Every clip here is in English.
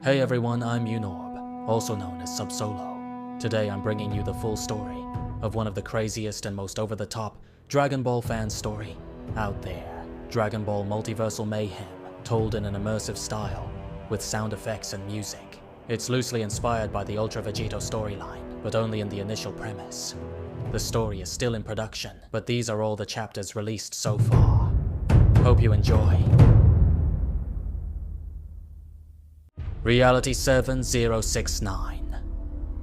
Hey everyone, I'm Unorb, also known as Sub-Solo. Today I'm bringing you the full story of one of the craziest and most over-the-top Dragon Ball fan story out there. Dragon Ball Multiversal Mayhem, told in an immersive style with sound effects and music. It's loosely inspired by the Ultra Vegetto storyline, but only in the initial premise. The story is still in production, but these are all the chapters released so far. Hope you enjoy. Reality 7069.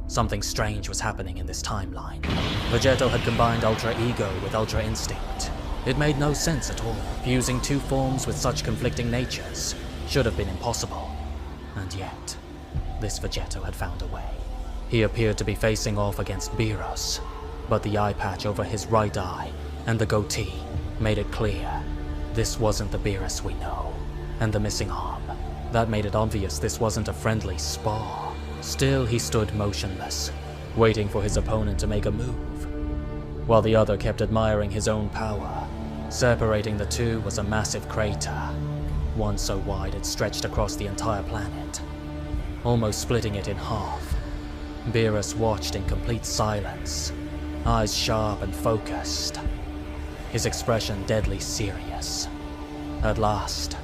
Something strange was happening in this timeline. Vegetto had combined Ultra Ego with Ultra Instinct. It made no sense at all. Fusing two forms with such conflicting natures should have been impossible. And yet, this Vegetto had found a way. He appeared to be facing off against Beerus, but the eye patch over his right eye and the goatee made it clear this wasn't the Beerus we know. And the missing arm, that made it obvious this wasn't a friendly spar. Still, he stood motionless, waiting for his opponent to make a move, while the other kept admiring his own power. Separating the two was a massive crater, one so wide it stretched across the entire planet, almost splitting it in half. Beerus watched in complete silence, eyes sharp and focused, his expression deadly serious. At last,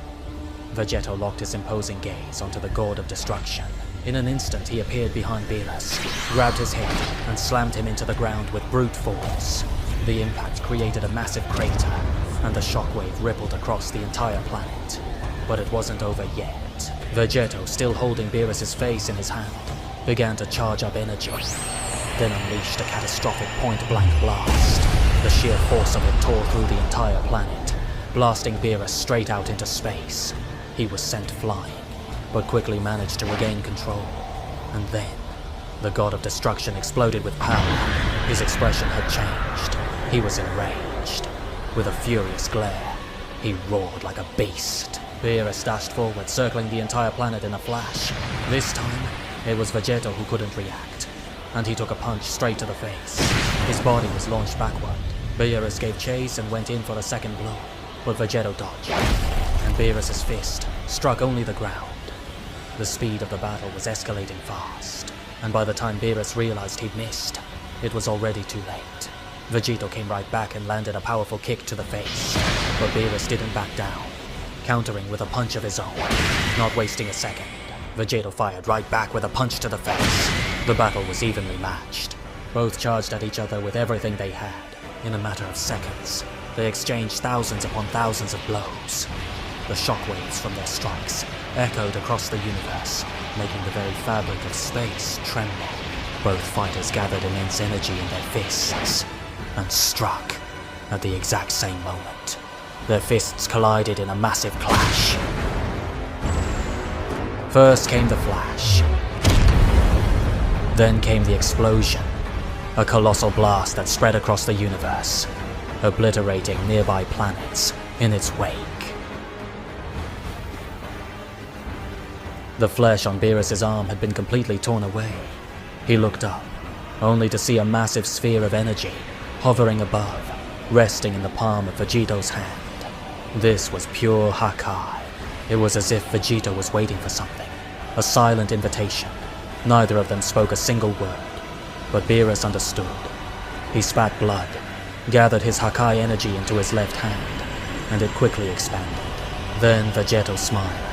Vegetto locked his imposing gaze onto the God of Destruction. In an instant, he appeared behind Beerus, grabbed his head, and slammed him into the ground with brute force. The impact created a massive crater, and the shockwave rippled across the entire planet. But it wasn't over yet. Vegetto, still holding Beerus's face in his hand, began to charge up energy, then unleashed a catastrophic point-blank blast. The sheer force of it tore through the entire planet, blasting Beerus straight out into space. He was sent flying, but quickly managed to regain control. And then, the God of Destruction exploded with power. His expression had changed. He was enraged. With a furious glare, he roared like a beast. Beerus dashed forward, circling the entire planet in a flash. This time, it was Vegetto who couldn't react, and he took a punch straight to the face. His body was launched backward. Beerus gave chase and went in for a second blow, but Vegetto dodged, and Beerus's fist struck only the ground. The speed of the battle was escalating fast, and by the time Beerus realized he'd missed, it was already too late. Vegetto came right back and landed a powerful kick to the face, but Beerus didn't back down, countering with a punch of his own. Not wasting a second, Vegetto fired right back with a punch to the face. The battle was evenly matched. Both charged at each other with everything they had. In a matter of seconds, they exchanged thousands upon thousands of blows. The shockwaves from their strikes echoed across the universe, making the very fabric of space tremble. Both fighters gathered immense energy in their fists and struck at the exact same moment. Their fists collided in a massive clash. First came the flash. Then came the explosion, a colossal blast that spread across the universe, obliterating nearby planets in its wake. The flesh on Beerus's arm had been completely torn away. He looked up, only to see a massive sphere of energy hovering above, resting in the palm of Vegetto's hand. This was pure Hakai. It was as if Vegetto was waiting for something, a silent invitation. Neither of them spoke a single word, but Beerus understood. He spat blood, gathered his Hakai energy into his left hand, and it quickly expanded. Then Vegetto smiled.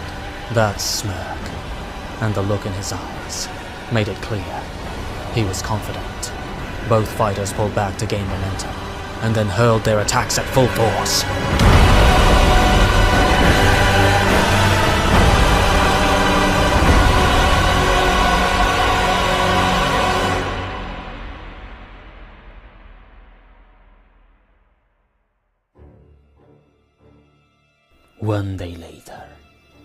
That smirk, and the look in his eyes, made it clear. He was confident. Both fighters pulled back to gain momentum, and then hurled their attacks at full force. One day later.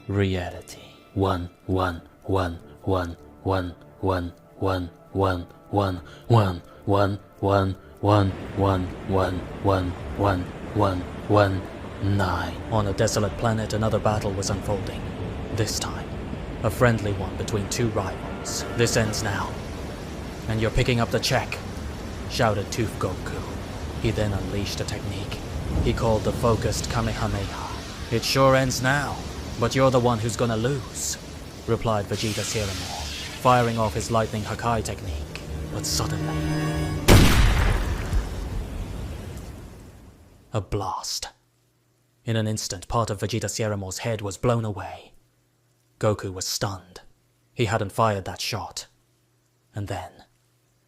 Reality. 1 1 1 1 1 1 1 1 1 1 1 1 1 1 1 1 1 1 1 9. On a desolate planet, another battle was unfolding. This time, a friendly one between two rivals. This ends now, and you're picking up the check, shouted Tooth Goku. He then unleashed a technique he called the focused Kamehameha. It sure ends now, but you're the one who's gonna lose. replied Vegeta Siramo, firing off his lightning Hakai technique. But suddenly, a blast. In an instant, part of Vegeta Siramo's head was blown away. Goku was stunned. He hadn't fired that shot. And then,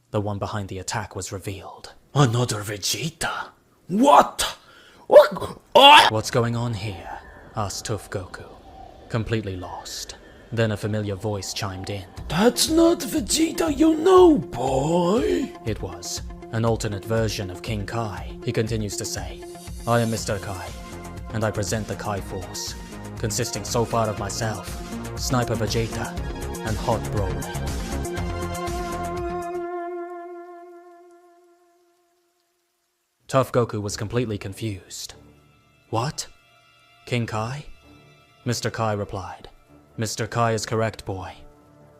the one behind the attack was revealed. Another Vegeta? What? What? What's going on here? Asked Tough Goku, completely lost. Then a familiar voice chimed in. That's not Vegeta you know, boy. It was an alternate version of King Kai. He continues to say, I am Mr. Kai, and I present the Kai Force, consisting so far of myself, Sniper Vegeta, and Hot Broly. Tough Goku was completely confused. What? King Kai? Mr. Kai replied. Mr. Kai is correct, boy.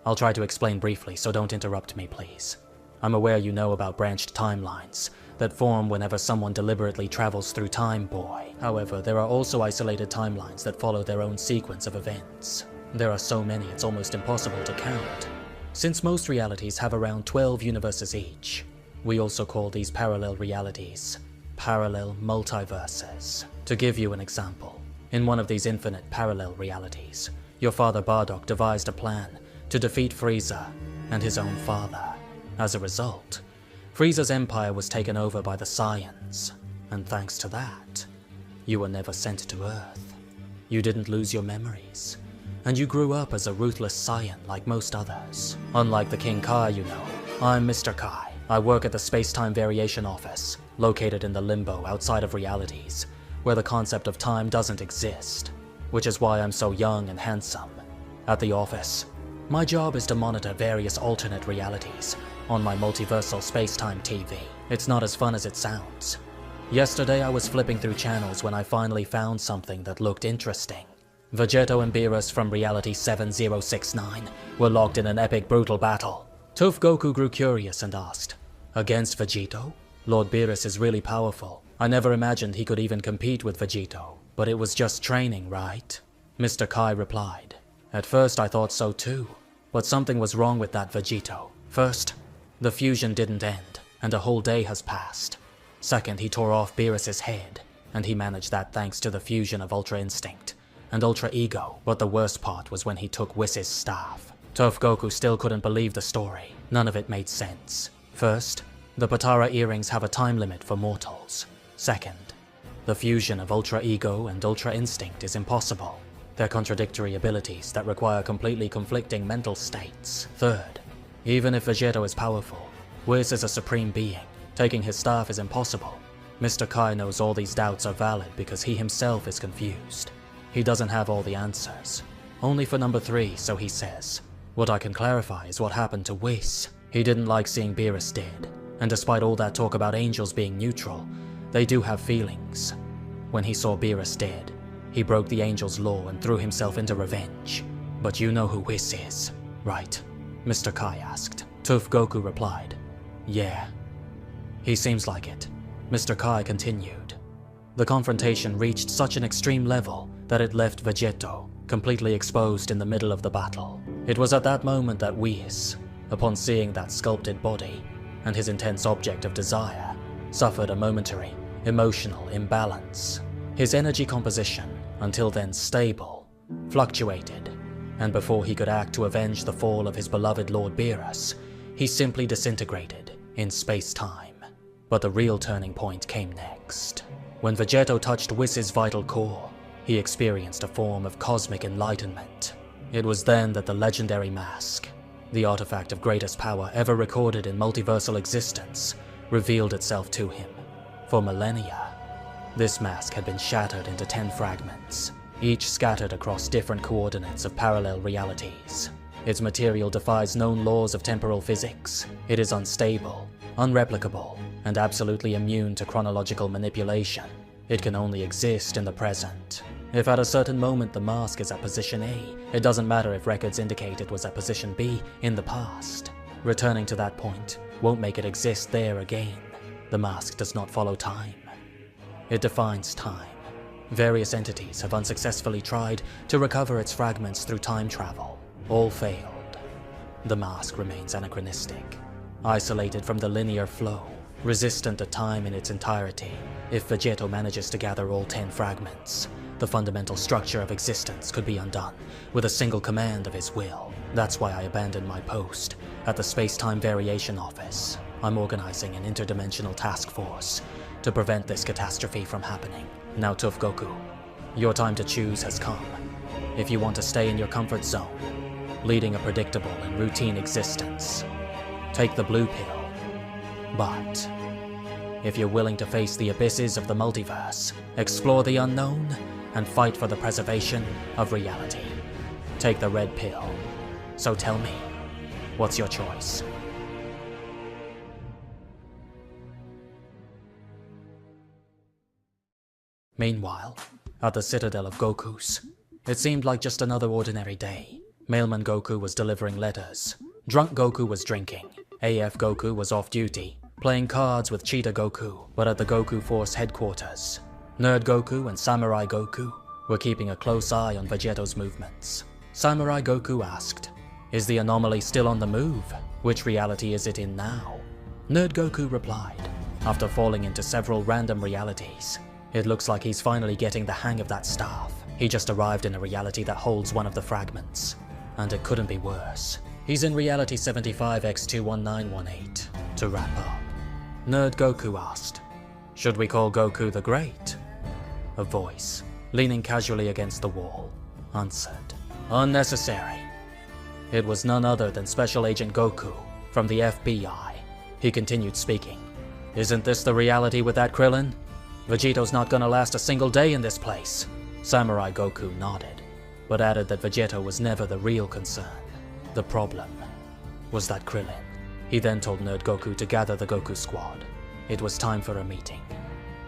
I'll try to explain briefly, so don't interrupt me, please. I'm aware you know about branched timelines that form whenever someone deliberately travels through time, boy. However, there are also isolated timelines that follow their own sequence of events. There are so many it's almost impossible to count. Since most realities have around 12 universes each, we also call these parallel realities parallel multiverses. To give you an example, in one of these infinite parallel realities, your father Bardock devised a plan to defeat Frieza and his own father. As a result, Frieza's empire was taken over by the Saiyans, and thanks to that, you were never sent to Earth. You didn't lose your memories, and you grew up as a ruthless Saiyan like most others. Unlike the King Kai you know, I'm Mr. Kai. I work at the Space-Time Variation Office, located in the limbo outside of realities, where the concept of time doesn't exist, which is why I'm so young and handsome. At the office, my job is to monitor various alternate realities on my Multiversal Space-Time TV. It's not as fun as it sounds. Yesterday I was flipping through channels when I finally found something that looked interesting. Vegetto and Beerus from Reality 7069 were locked in an epic brutal battle. Tough Goku grew curious and asked, against Vegetto? Lord Beerus is really powerful. I never imagined he could even compete with Vegetto, but it was just training, right? Mr. Kai replied, at first I thought so too, but something was wrong with that Vegetto. First, the fusion didn't end, and a whole day has passed. Second, he tore off Beerus's head, and he managed that thanks to the fusion of Ultra Instinct and Ultra Ego, but the worst part was when he took Whis' staff. Tough Goku still couldn't believe the story. None of it made sense. First, the Potara earrings have a time limit for mortals. Second, the fusion of Ultra Ego and Ultra Instinct is impossible. They're contradictory abilities that require completely conflicting mental states. Third, even if Vegetto is powerful, Whis is a supreme being. Taking his staff is impossible. Mr. Kai knows all these doubts are valid because he himself is confused. He doesn't have all the answers. Only for number 3, so he says. What I can clarify is what happened to Whis. He didn't like seeing Beerus dead, and despite all that talk about angels being neutral, they do have feelings. When he saw Beerus dead, he broke the angel's law and threw himself into revenge. But you know who Whis is, right? Mr. Kai asked. Tough Goku replied, yeah. He seems like it. Mr. Kai continued. The confrontation reached such an extreme level that it left Vegetto completely exposed in the middle of the battle. It was at that moment that Whis, upon seeing that sculpted body and his intense object of desire, suffered a momentary emotional imbalance. His energy composition, until then stable, fluctuated, and before he could act to avenge the fall of his beloved Lord Beerus, he simply disintegrated in space-time. But the real turning point came next. When Vegetto touched Whis' vital core, he experienced a form of cosmic enlightenment. It was then that the legendary mask, the artifact of greatest power ever recorded in multiversal existence, revealed itself to him. For millennia, this mask had been shattered into 10 fragments, each scattered across different coordinates of parallel realities. Its material defies known laws of temporal physics. It is unstable, unreplicable, and absolutely immune to chronological manipulation. It can only exist in the present. If at a certain moment the mask is at position A, it doesn't matter if records indicate it was at position B in the past. Returning to that point won't make it exist there again. The mask does not follow time. It defines time. Various entities have unsuccessfully tried to recover its fragments through time travel. All failed. The mask remains anachronistic, isolated from the linear flow, resistant to time in its entirety. If Vegetto manages to gather all 10 fragments, the fundamental structure of existence could be undone with a single command of his will. That's why I abandoned my post at the Space-Time Variation Office. I'm organizing an interdimensional task force to prevent this catastrophe from happening. Now Tough Goku, your time to choose has come. If you want to stay in your comfort zone, leading a predictable and routine existence, take the blue pill. But if you're willing to face the abysses of the multiverse, explore the unknown, and fight for the preservation of reality, take the red pill. So tell me, what's your choice? Meanwhile, at the Citadel of Gokus, it seemed like just another ordinary day. Mailman Goku was delivering letters. Drunk Goku was drinking. AF Goku was off duty, playing cards with Cheetah Goku, but at the Goku Force headquarters, Nerd Goku and Samurai Goku were keeping a close eye on Vegetto's movements. Samurai Goku asked, "Is the anomaly still on the move? Which reality is it in now?" Nerd Goku replied, after falling into several random realities, "It looks like he's finally getting the hang of that staff. He just arrived in a reality that holds one of the fragments, and it couldn't be worse. He's in reality 75x21918. To wrap up, Nerd Goku asked, "Should we call Goku the Great?" A voice, leaning casually against the wall, answered, "Unnecessary." It was none other than Special Agent Goku from the FBI. He continued speaking. "Isn't this the reality with that Krillin? Vegetto's not gonna last a single day in this place." Samurai Goku nodded, but added that Vegetto was never the real concern. The problem was that Krillin. He then told Nerd Goku to gather the Goku squad. It was time for a meeting.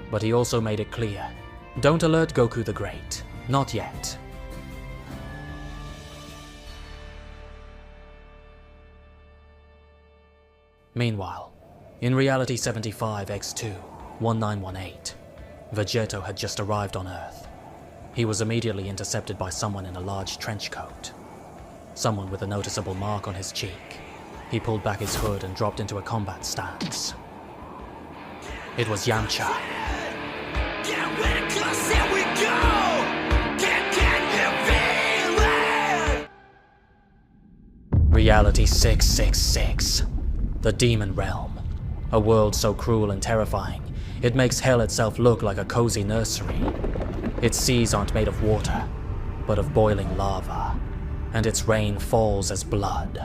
But he also made it clear, don't alert Goku the Great. Not yet. Meanwhile, in reality 75x21918, Vegetto had just arrived on Earth. He was immediately intercepted by someone in a large trench coat. Someone with a noticeable mark on his cheek. He pulled back his hood and dropped into a combat stance. It was Yamcha. Reality 666. The Demon Realm. A world so cruel and terrifying, it makes hell itself look like a cozy nursery. Its seas aren't made of water, but of boiling lava, and its rain falls as blood.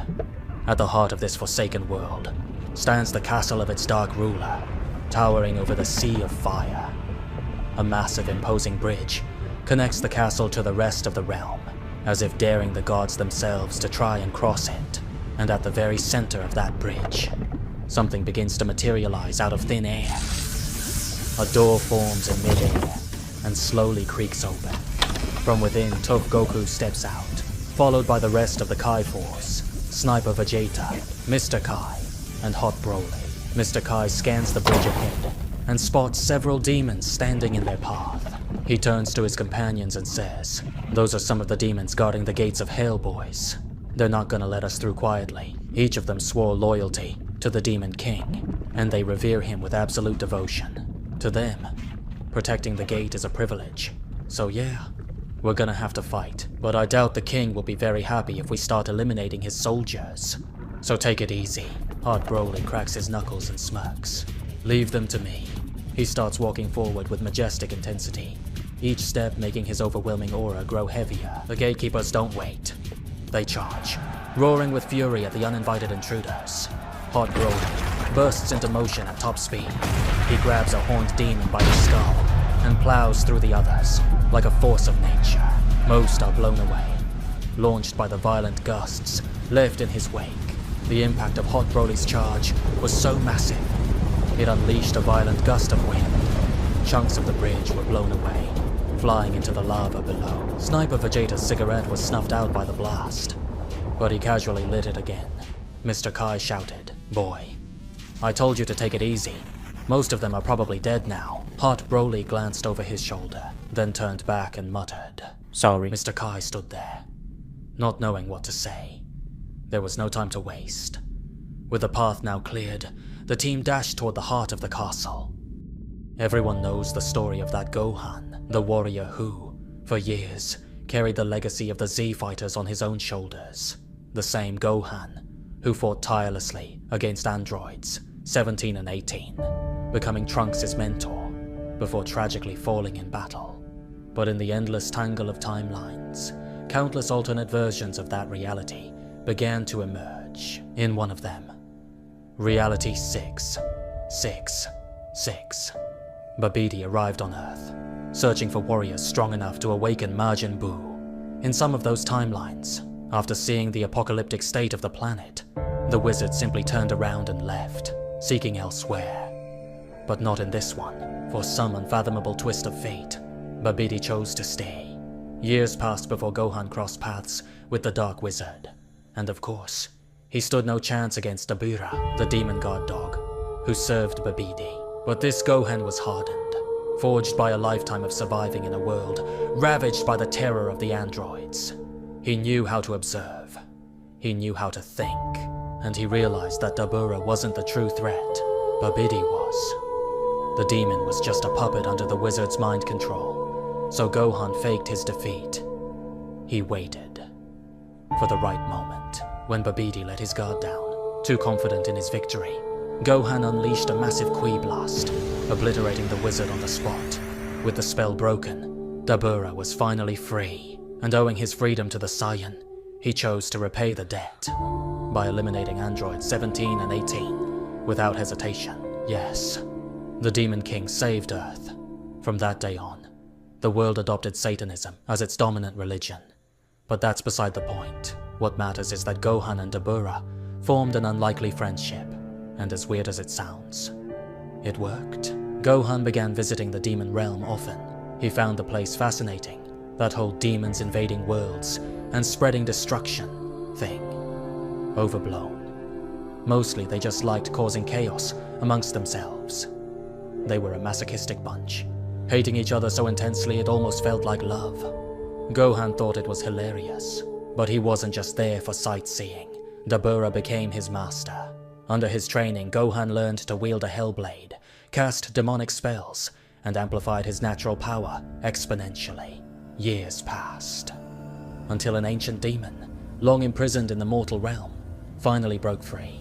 At the heart of this forsaken world stands the castle of its dark ruler, towering over the sea of fire. A massive, imposing bridge connects the castle to the rest of the realm, as if daring the gods themselves to try and cross it. And at the very center of that bridge, something begins to materialize out of thin air. A door forms in midair and slowly creaks open. From within, Tough Goku steps out, followed by the rest of the Kai Force, Sniper Vegeta, Mr. Kai, and Hot Broly. Mr. Kai scans the bridge ahead and spots several demons standing in their path. He turns to his companions and says, "Those are some of the demons guarding the gates of Hell, boys. They're not gonna let us through quietly." Each of them swore loyalty to the Demon King, and they revere him with absolute devotion. To them, protecting the gate is a privilege. So yeah, we're gonna have to fight, but I doubt the king will be very happy if we start eliminating his soldiers. So take it easy. Hot Broly cracks his knuckles and smirks. "Leave them to me." He starts walking forward with majestic intensity, each step making his overwhelming aura grow heavier. The gatekeepers don't wait. They charge, roaring with fury at the uninvited intruders. Hot Broly bursts into motion at top speed. He grabs a horned demon by the skull and plows through the others like a force of nature. Most are blown away, launched by the violent gusts left in his wake. The impact of Hot Broly's charge was so massive, it unleashed a violent gust of wind. Chunks of the bridge were blown away, flying into the lava below. Sniper Vegeta's cigarette was snuffed out by the blast, but he casually lit it again. Mr. Kai shouted, "Boy, I told you to take it easy. Most of them are probably dead now." Hot Broly glanced over his shoulder, then turned back and muttered, "Sorry." Mr. Kai stood there, not knowing what to say. There was no time to waste. With the path now cleared, the team dashed toward the heart of the castle. Everyone knows the story of that Gohan, the warrior who, for years, carried the legacy of the Z fighters on his own shoulders. The same Gohan, who fought tirelessly against androids, 17 and 18, becoming Trunks' mentor, before tragically falling in battle. But in the endless tangle of timelines, countless alternate versions of that reality began to emerge. In one of them, Reality 666. Babidi arrived on Earth, searching for warriors strong enough to awaken Majin Buu. In some of those timelines, after seeing the apocalyptic state of the planet, the wizard simply turned around and left, seeking elsewhere. But not in this one. For some unfathomable twist of fate, Babidi chose to stay. Years passed before Gohan crossed paths with the Dark Wizard. And of course, he stood no chance against Dabura, the demon guard dog, who served Babidi. But this Gohan was hardened, forged by a lifetime of surviving in a world ravaged by the terror of the androids. He knew how to observe. He knew how to think. And he realized that Dabura wasn't the true threat. Babidi was. The demon was just a puppet under the wizard's mind control. So Gohan faked his defeat. He waited for the right moment. When Babidi let his guard down, too confident in his victory, Gohan unleashed a massive Ki blast, obliterating the wizard on the spot. With the spell broken, Dabura was finally free, and owing his freedom to the Saiyan, he chose to repay the debt by eliminating androids 17 and 18 without hesitation. Yes, the Demon King saved Earth. From that day on, the world adopted Satanism as its dominant religion. But that's beside the point. What matters is that Gohan and Dabura formed an unlikely friendship, and as weird as it sounds, it worked. Gohan began visiting the demon realm often. He found the place fascinating, that whole demons invading worlds and spreading destruction thing. Overblown. Mostly they just liked causing chaos amongst themselves. They were a masochistic bunch, hating each other so intensely it almost felt like love. Gohan thought it was hilarious, but he wasn't just there for sightseeing. Dabura became his master. Under his training, Gohan learned to wield a Hellblade, cast demonic spells, and amplified his natural power exponentially. Years passed, until an ancient demon, long imprisoned in the mortal realm, finally broke free.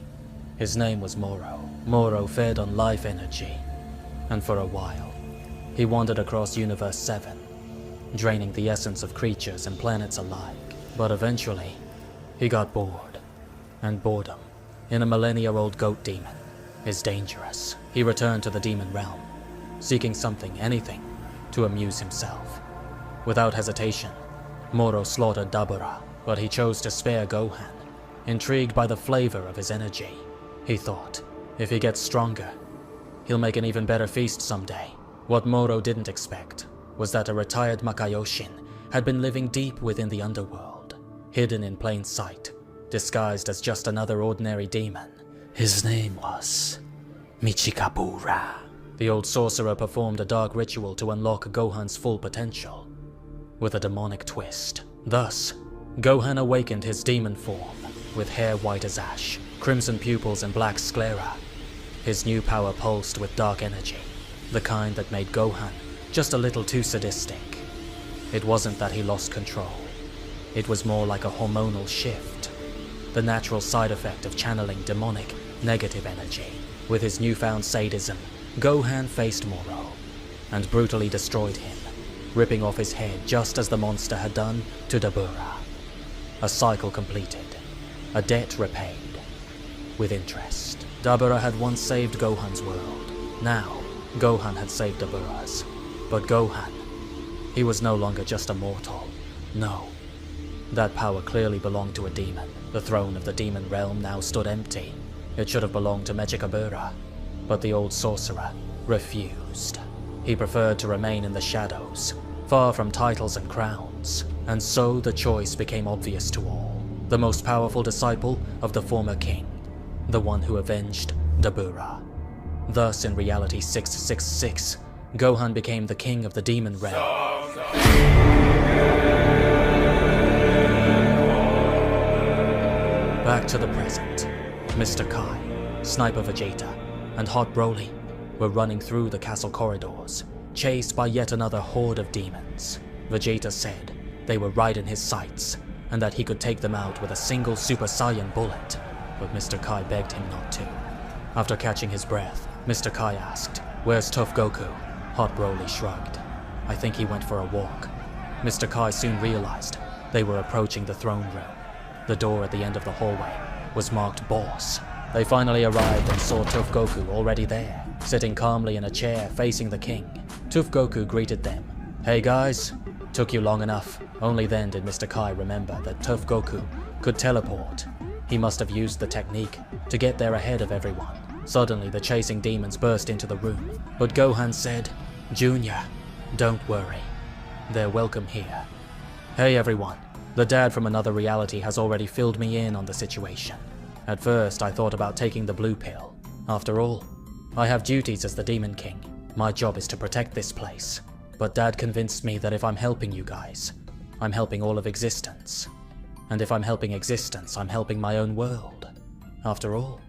His name was Moro. Moro fed on life energy, and for a while, he wandered across Universe 7, draining the essence of creatures and planets alike. But eventually, he got bored, and boredom, in a millennia-old goat demon, is dangerous. He returned to the demon realm, seeking something, anything, to amuse himself. Without hesitation, Moro slaughtered Dabura, but he chose to spare Gohan, intrigued by the flavor of his energy. He thought, if he gets stronger, he'll make an even better feast someday. What Moro didn't expect was that a retired Makaioshin had been living deep within the underworld, hidden in plain sight, disguised as just another ordinary demon. His name was Michikabura. The old sorcerer performed a dark ritual to unlock Gohan's full potential, with a demonic twist. Thus, Gohan awakened his demon form, with hair white as ash, crimson pupils and black sclera. His new power pulsed with dark energy, the kind that made Gohan just a little too sadistic. It wasn't that he lost control. It was more like a hormonal shift, the natural side effect of channeling demonic, negative energy. With his newfound sadism, Gohan faced Moro, and brutally destroyed him, ripping off his head just as the monster had done to Dabura. A cycle completed, a debt repaid, with interest. Dabura had once saved Gohan's world. Now, Gohan had saved Dabura's. But Gohan, he was no longer just a mortal. No. That power clearly belonged to a demon. The throne of the demon realm now stood empty. It should have belonged to Mechikabura, but the old sorcerer refused. He preferred to remain in the shadows, far from titles and crowns. And so the choice became obvious to all. The most powerful disciple of the former king, the one who avenged Dabura. Thus, in Reality 666, Gohan became the king of the demon realm. Back to the present. Mr. Kai, Sniper Vegeta, and Hot Broly were running through the castle corridors, chased by yet another horde of demons. Vegeta said they were right in his sights, and that he could take them out with a single Super Saiyan bullet, but Mr. Kai begged him not to. After catching his breath, Mr. Kai asked, "Where's Tough Goku?" Hot Broly shrugged. "I think he went for a walk." Mr. Kai soon realized they were approaching the throne room. The door at the end of the hallway was marked Boss. They finally arrived and saw Tough Goku already there, sitting calmly in a chair facing the king. Tough Goku greeted them. "Hey guys, took you long enough." Only then did Mr. Kai remember that Tough Goku could teleport. He must have used the technique to get there ahead of everyone. Suddenly the chasing demons burst into the room, but Gohan said, "Junior, don't worry. They're welcome here." "Hey everyone, the dad from another reality has already filled me in on the situation. At first I thought about taking the blue pill. After all, I have duties as the Demon King. My job is to protect this place. But Dad convinced me that if I'm helping you guys, I'm helping all of existence. And if I'm helping existence, I'm helping my own world. After all,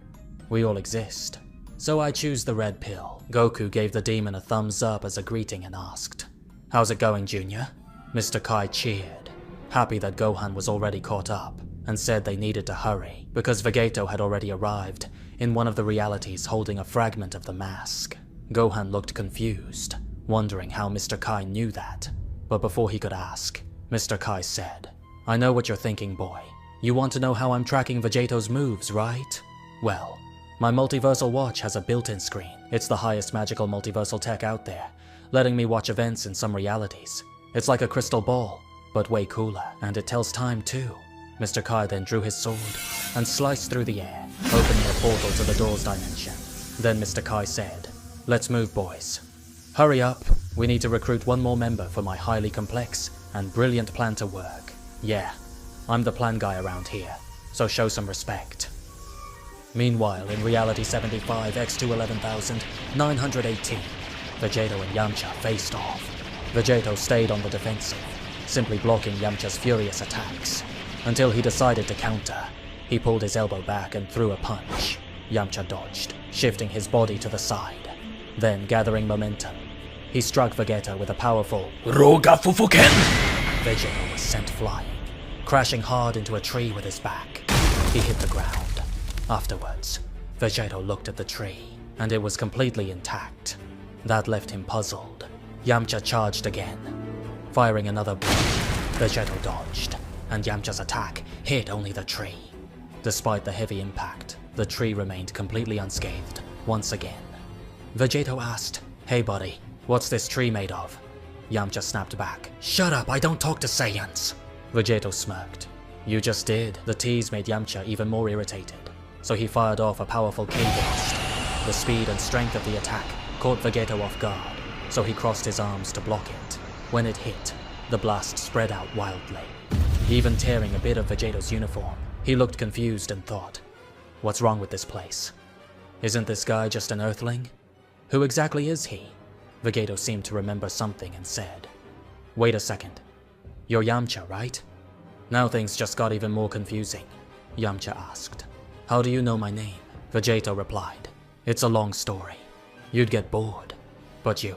we all exist. So I choose the red pill." Goku gave the demon a thumbs up as a greeting and asked, "How's it going, Junior?" Mr. Kai cheered, happy that Gohan was already caught up, and said they needed to hurry because Vegetto had already arrived in one of the realities holding a fragment of the mask. Gohan looked confused, wondering how Mr. Kai knew that, but before he could ask, Mr. Kai said, "I know what you're thinking, boy. You want to know how I'm tracking Vegetto's moves, right? Well, my multiversal watch has a built-in screen. It's the highest magical multiversal tech out there, letting me watch events in some realities. It's like a crystal ball, but way cooler, and it tells time too." Mr. Kai then drew his sword and sliced through the air, opening a portal to the door's dimension. Then Mr. Kai said, "Let's move, boys. Hurry up, we need to recruit one more member for my highly complex and brilliant plan to work. Yeah, I'm the plan guy around here, so show some respect." Meanwhile, in Reality 75 X2 11,918, Vegetto and Yamcha faced off. Vegetto stayed on the defensive, simply blocking Yamcha's furious attacks, until he decided to counter. He pulled his elbow back and threw a punch. Yamcha dodged, shifting his body to the side. Then, gathering momentum, he struck Vegetto with a powerful Roga Fufuken! Vegetto was sent flying, crashing hard into a tree with his back. He hit the ground. Afterwards, Vegetto looked at the tree, and it was completely intact. That left him puzzled. Yamcha charged again. Firing another blow, Vegetto dodged, and Yamcha's attack hit only the tree. Despite the heavy impact, the tree remained completely unscathed once again. Vegetto asked, "Hey buddy, what's this tree made of?" Yamcha snapped back, "Shut up, I don't talk to Saiyans." Vegetto smirked. "You just did." The tease made Yamcha even more irritated, so he fired off a powerful K-blast. The speed and strength of the attack caught Vegetto off guard, so he crossed his arms to block it. When it hit, the blast spread out wildly, even tearing a bit of Vegetto's uniform. He looked confused and thought, "What's wrong with this place? Isn't this guy just an Earthling? Who exactly is he?" Vegetto seemed to remember something and said, "Wait a second. You're Yamcha, right?" Now things just got even more confusing. Yamcha asked, "How do you know my name?" Vegetto replied, "It's a long story. You'd get bored. But you,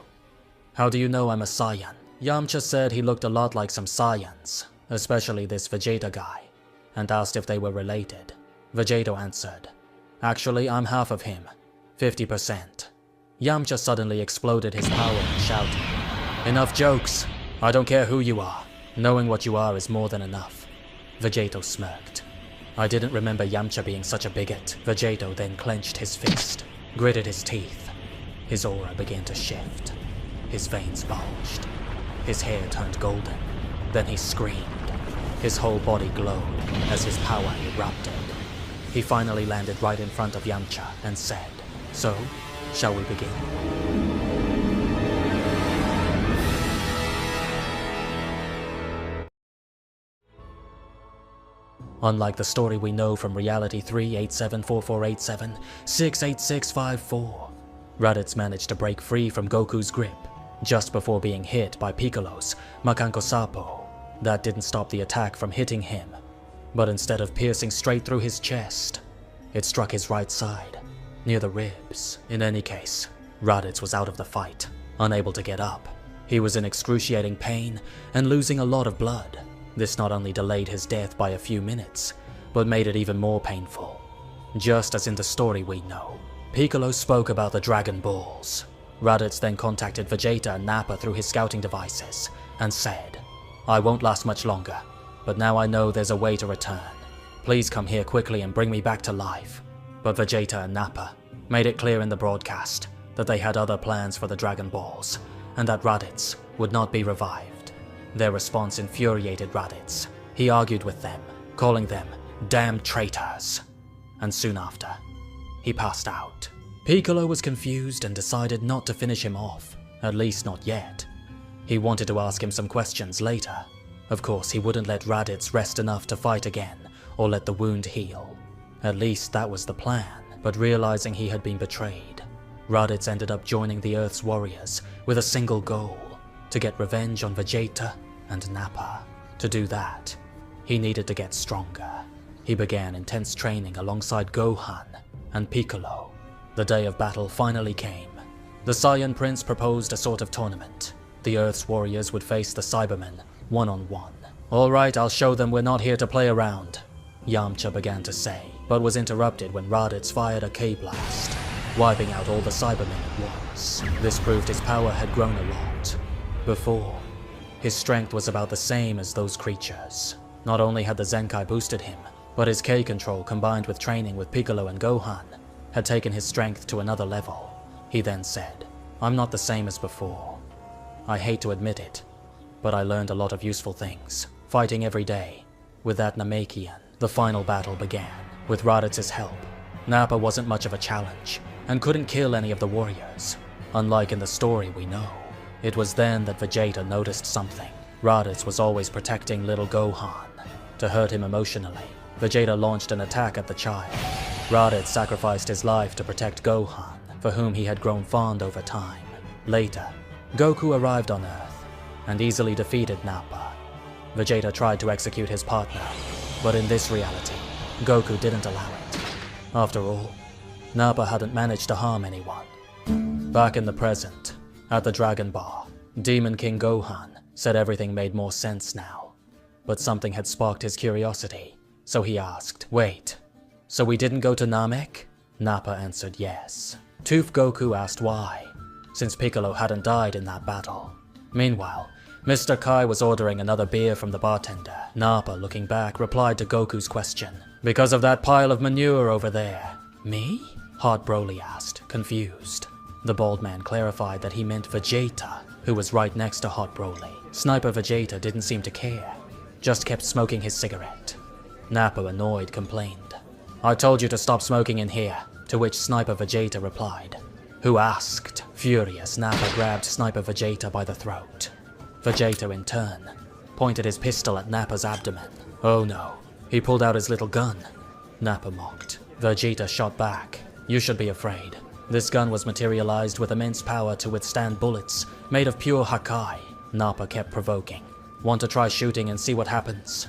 how do you know I'm a Saiyan?" Yamcha said he looked a lot like some Saiyans, especially this Vegeta guy, and asked if they were related. Vegetto answered, "Actually, I'm half of him, 50%. Yamcha suddenly exploded his power and shouted, "Enough jokes! I don't care who you are. Knowing what you are is more than enough." Vegetto smirked. "I didn't remember Yamcha being such a bigot." Vegetto then clenched his fist, gritted his teeth. His aura began to shift. His veins bulged. His hair turned golden. Then he screamed. His whole body glowed as his power erupted. He finally landed right in front of Yamcha and said, "So, shall we begin?" Unlike the story we know from Reality 3874487 68654, Raditz managed to break free from Goku's grip just before being hit by Piccolo's Makanko Sapo. That didn't stop the attack from hitting him. but instead of piercing straight through his chest, it struck his right side, near the ribs. In any case, Raditz was out of the fight, unable to get up. He was in excruciating pain and losing a lot of blood. This not only delayed his death by a few minutes, but made it even more painful. Just as in the story we know, Piccolo spoke about the Dragon Balls. Raditz then contacted Vegeta and Nappa through his scouting devices and said, "I won't last much longer, but now I know there's a way to return. Please come here quickly and bring me back to life." But Vegeta and Nappa made it clear in the broadcast that they had other plans for the Dragon Balls, and that Raditz would not be revived. Their response infuriated Raditz. He argued with them, calling them damned traitors. And soon after, he passed out. Piccolo was confused and decided not to finish him off, at least not yet. He wanted to ask him some questions later. Of course, he wouldn't let Raditz rest enough to fight again, or let the wound heal. At least that was the plan, but realizing he had been betrayed, Raditz ended up joining the Earth's warriors with a single goal: to get revenge on Vegeta and Nappa. To do that, he needed to get stronger. He began intense training alongside Gohan and Piccolo. The day of battle finally came. The Saiyan Prince proposed a sort of tournament. The Earth's warriors would face the Cybermen one-on-one. "Alright, I'll show them we're not here to play around," Yamcha began to say, but was interrupted when Raditz fired a K-blast, wiping out all the Cybermen at once. This proved his power had grown a lot. Before, his strength was about the same as those creatures. Not only had the Zenkai boosted him, but his K-control combined with training with Piccolo and Gohan had taken his strength to another level. He then said, "I'm not the same as before. I hate to admit it, but I learned a lot of useful things, fighting every day. With that Namekian, the final battle began. With Raditz's help, Nappa wasn't much of a challenge, and couldn't kill any of the warriors, unlike in the story we know. It was then that Vegeta noticed something. Raditz was always protecting little Gohan. To hurt him emotionally, Vegeta launched an attack at the child. Raditz sacrificed his life to protect Gohan, for whom he had grown fond over time. Later, Goku arrived on Earth, and easily defeated Nappa. Vegeta tried to execute his partner, but in this reality, Goku didn't allow it. After all, Nappa hadn't managed to harm anyone. Back in the present, at the Dragon Bar, Demon King Gohan said everything made more sense now. But something had sparked his curiosity, so he asked, "Wait, so we didn't go to Namek?" Nappa answered yes. Tooth Goku asked why, since Piccolo hadn't died in that battle. Meanwhile, Mr. Kai was ordering another beer from the bartender. Nappa, looking back, replied to Goku's question, "Because of that pile of manure over there." "Me?" Hot Broly asked, confused. The bald man clarified that he meant Vegeta, who was right next to Hot Broly. Sniper Vegeta didn't seem to care, just kept smoking his cigarette. Nappa, annoyed, complained, "I told you to stop smoking in here," to which Sniper Vegeta replied, "Who asked?" Furious, Nappa grabbed Sniper Vegeta by the throat. Vegeta, in turn, pointed his pistol at Nappa's abdomen. "Oh no, he pulled out his little gun," Nappa mocked. Vegeta shot back, "You should be afraid. This gun was materialized with immense power to withstand bullets made of pure Hakai." Nappa kept provoking. "Want to try shooting and see what happens?"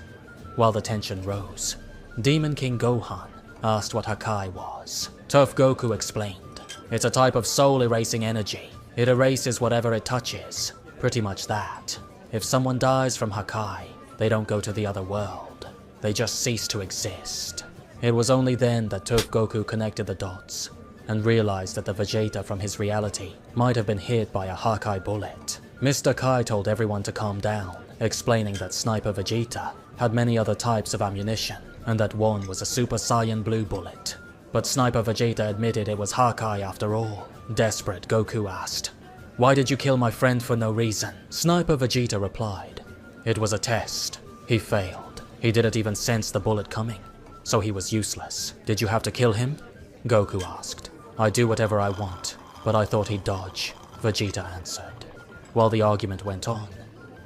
While the tension rose, Demon King Gohan asked what Hakai was. Tough Goku explained, "It's a type of soul-erasing energy. It erases whatever it touches. Pretty much that. If someone dies from Hakai, they don't go to the other world. They just cease to exist." It was only then that Tough Goku connected the dots and realized that the Vegeta from his reality might have been hit by a Hakai bullet. Mr. Kai told everyone to calm down, explaining that Sniper Vegeta had many other types of ammunition, and that one was a Super Saiyan Blue bullet. But Sniper Vegeta admitted it was Hakai after all. Desperate, Goku asked, "Why did you kill my friend for no reason?" Sniper Vegeta replied, "It was a test. He failed. He didn't even sense the bullet coming, so he was useless." "Did you have to kill him?" Goku asked. "I do whatever I want, but I thought he'd dodge," Vegeta answered. While the argument went on,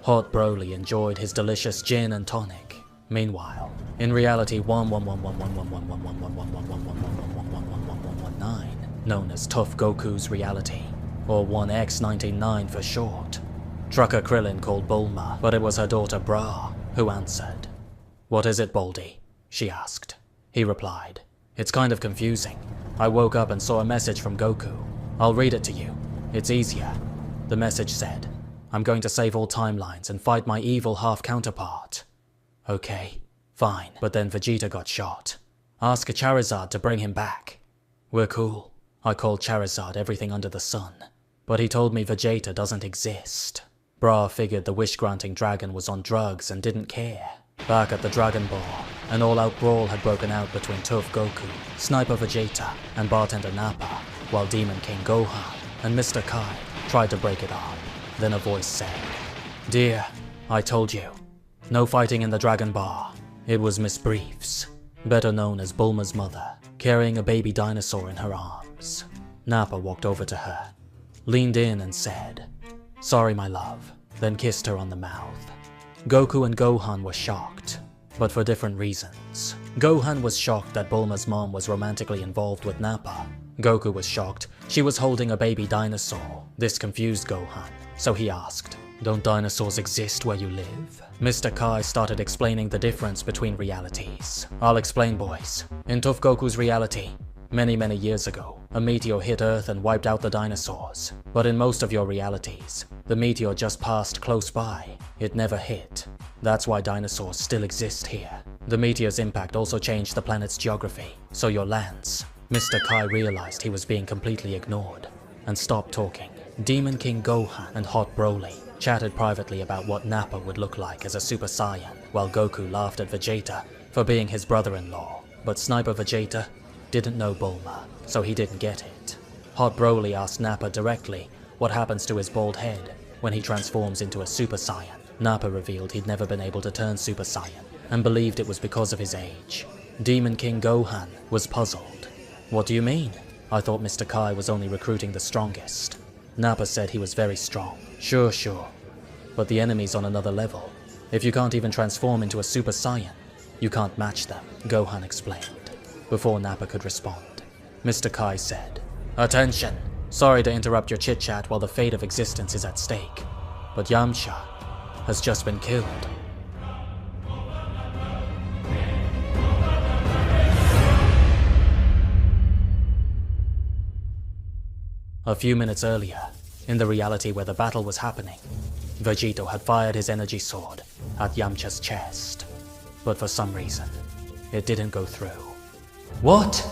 Hot Broly enjoyed his delicious gin and tonic. Meanwhile, in reality 11111111111111119, known as Tough Goku's reality, or 1X199 for short, Trucker Krillin called Bulma, but it was her daughter Bra who answered. "What is it, Baldy?" she asked. He replied, "It's kind of confusing. I woke up and saw a message from Goku. I'll read it to you. It's easier." The message said, "I'm going to save all timelines and fight my evil half-counterpart." Okay, fine, but then Vegeta got shot. Ask Charizard to bring him back. We're cool. I called Charizard everything under the sun, but he told me Vegeta doesn't exist. Bra figured the wish-granting dragon was on drugs and didn't care. Back at the Dragon Ball, an all-out brawl had broken out between Tough Goku, Sniper Vegeta, and Bartender Nappa, while Demon King Gohan and Mr. Kai tried to break it up. Then a voice said, "Dear, I told you. No fighting in the Dragon Bar." It was Miss Briefs, better known as Bulma's mother, carrying a baby dinosaur in her arms. Nappa walked over to her, leaned in and said, "Sorry, my love," then kissed her on the mouth. Goku and Gohan were shocked, but for different reasons. Gohan was shocked that Bulma's mom was romantically involved with Nappa. Goku was shocked she was holding a baby dinosaur. This confused Gohan, so he asked, "Don't dinosaurs exist where you live?" Mr. Kai started explaining the difference between realities. "I'll explain, boys. In Tough Goku's reality, many years ago, a meteor hit Earth and wiped out the dinosaurs. But in most of your realities, the meteor just passed close by. It never hit. That's why dinosaurs still exist here. The meteor's impact also changed the planet's geography, so your lands." Mr. Kai realized he was being completely ignored and stopped talking. Demon King Gohan and Hot Broly chatted privately about what Nappa would look like as a Super Saiyan, while Goku laughed at Vegeta for being his brother-in-law. But Sniper Vegeta didn't know Bulma, so he didn't get it. Hot Broly asked Nappa directly what happens to his bald head when he transforms into a Super Saiyan. Nappa revealed he'd never been able to turn Super Saiyan and believed it was because of his age. Demon King Gohan was puzzled. "What do you mean? I thought Mr. Kai was only recruiting the strongest." Nappa said he was very strong. Sure. But the enemy's on another level. If you can't even transform into a Super Saiyan, you can't match them, Gohan explained. Before Nappa could respond, Mr. Kai said, "Attention! Sorry to interrupt your chit-chat while the fate of existence is at stake, but Yamcha has just been killed." A few minutes earlier, in the reality where the battle was happening, Vegetto had fired his energy sword at Yamcha's chest. But for some reason, it didn't go through. "What?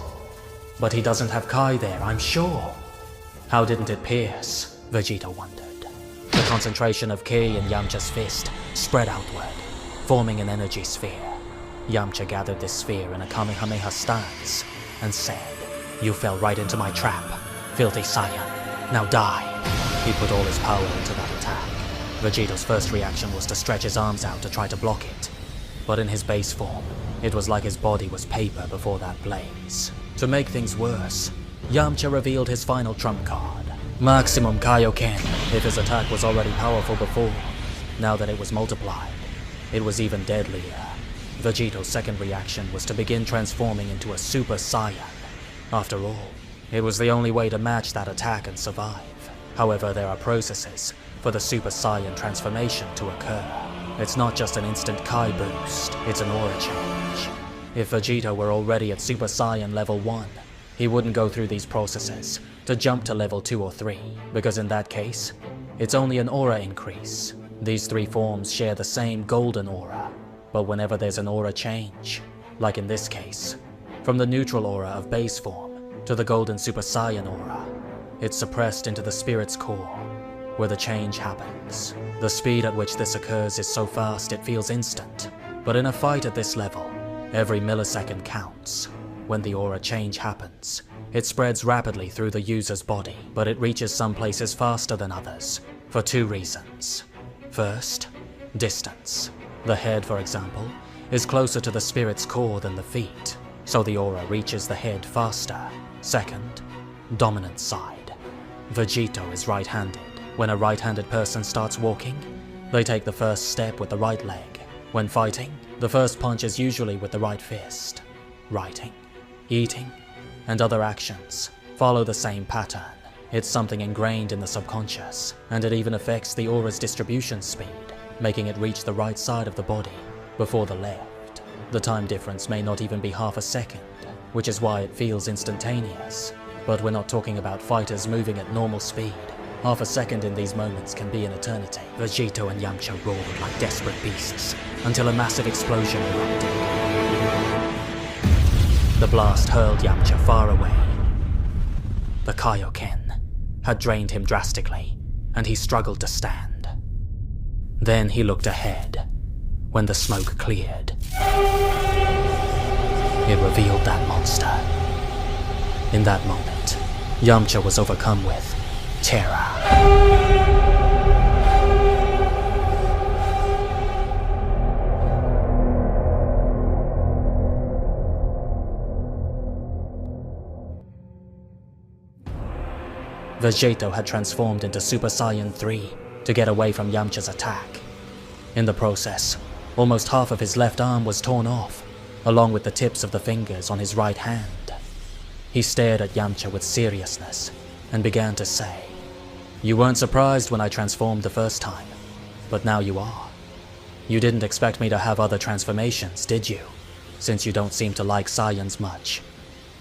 But he doesn't have Kai there, I'm sure. How didn't it pierce?" Vegetto wondered. The concentration of Ki in Yamcha's fist spread outward, forming an energy sphere. Yamcha gathered this sphere in a Kamehameha stance and said, "You fell right into my trap, filthy Saiyan. Now die." He put all his power into that attack. Vegetto's first reaction was to stretch his arms out to try to block it. But in his base form, it was like his body was paper before that blaze. To make things worse, Yamcha revealed his final trump card, Maximum Kaioken. If his attack was already powerful before, now that it was multiplied, it was even deadlier. Vegetto's second reaction was to begin transforming into a Super Saiyan. After all, it was the only way to match that attack and survive. However, there are processes for the Super Saiyan transformation to occur. It's not just an instant Kai boost, it's an aura change. If Vegetto were already at Super Saiyan level 1, he wouldn't go through these processes to jump to level 2 or 3, because in that case, it's only an aura increase. These three forms share the same golden aura, but whenever there's an aura change, like in this case, from the neutral aura of base form to the golden Super Saiyan aura, it's suppressed into the spirit's core, where the change happens. The speed at which this occurs is so fast it feels instant, but in a fight at this level, every millisecond counts. When the aura change happens, it spreads rapidly through the user's body, but it reaches some places faster than others, for two reasons. First, distance. The head, for example, is closer to the spirit's core than the feet, so the aura reaches the head faster. Second, dominant side. Vegetto is right-handed. When a right-handed person starts walking, they take the first step with the right leg. When fighting, the first punch is usually with the right fist. Writing, eating, and other actions follow the same pattern. It's something ingrained in the subconscious, and it even affects the aura's distribution speed, making it reach the right side of the body before the left. The time difference may not even be half a second, which is why it feels instantaneous. But we're not talking about fighters moving at normal speed. Half a second in these moments can be an eternity. Vegetto and Yamcha roared like desperate beasts, until a massive explosion erupted. The blast hurled Yamcha far away. The Kaioken had drained him drastically, and he struggled to stand. Then he looked ahead, when the smoke cleared. It revealed that monster. In that moment, Yamcha was overcome with terror. Vegetto had transformed into Super Saiyan 3 to get away from Yamcha's attack. In the process, almost half of his left arm was torn off, along with the tips of the fingers on his right hand. He stared at Yamcha with seriousness and began to say, "You weren't surprised when I transformed the first time, but now you are. You didn't expect me to have other transformations, did you? Since you don't seem to like Saiyans much.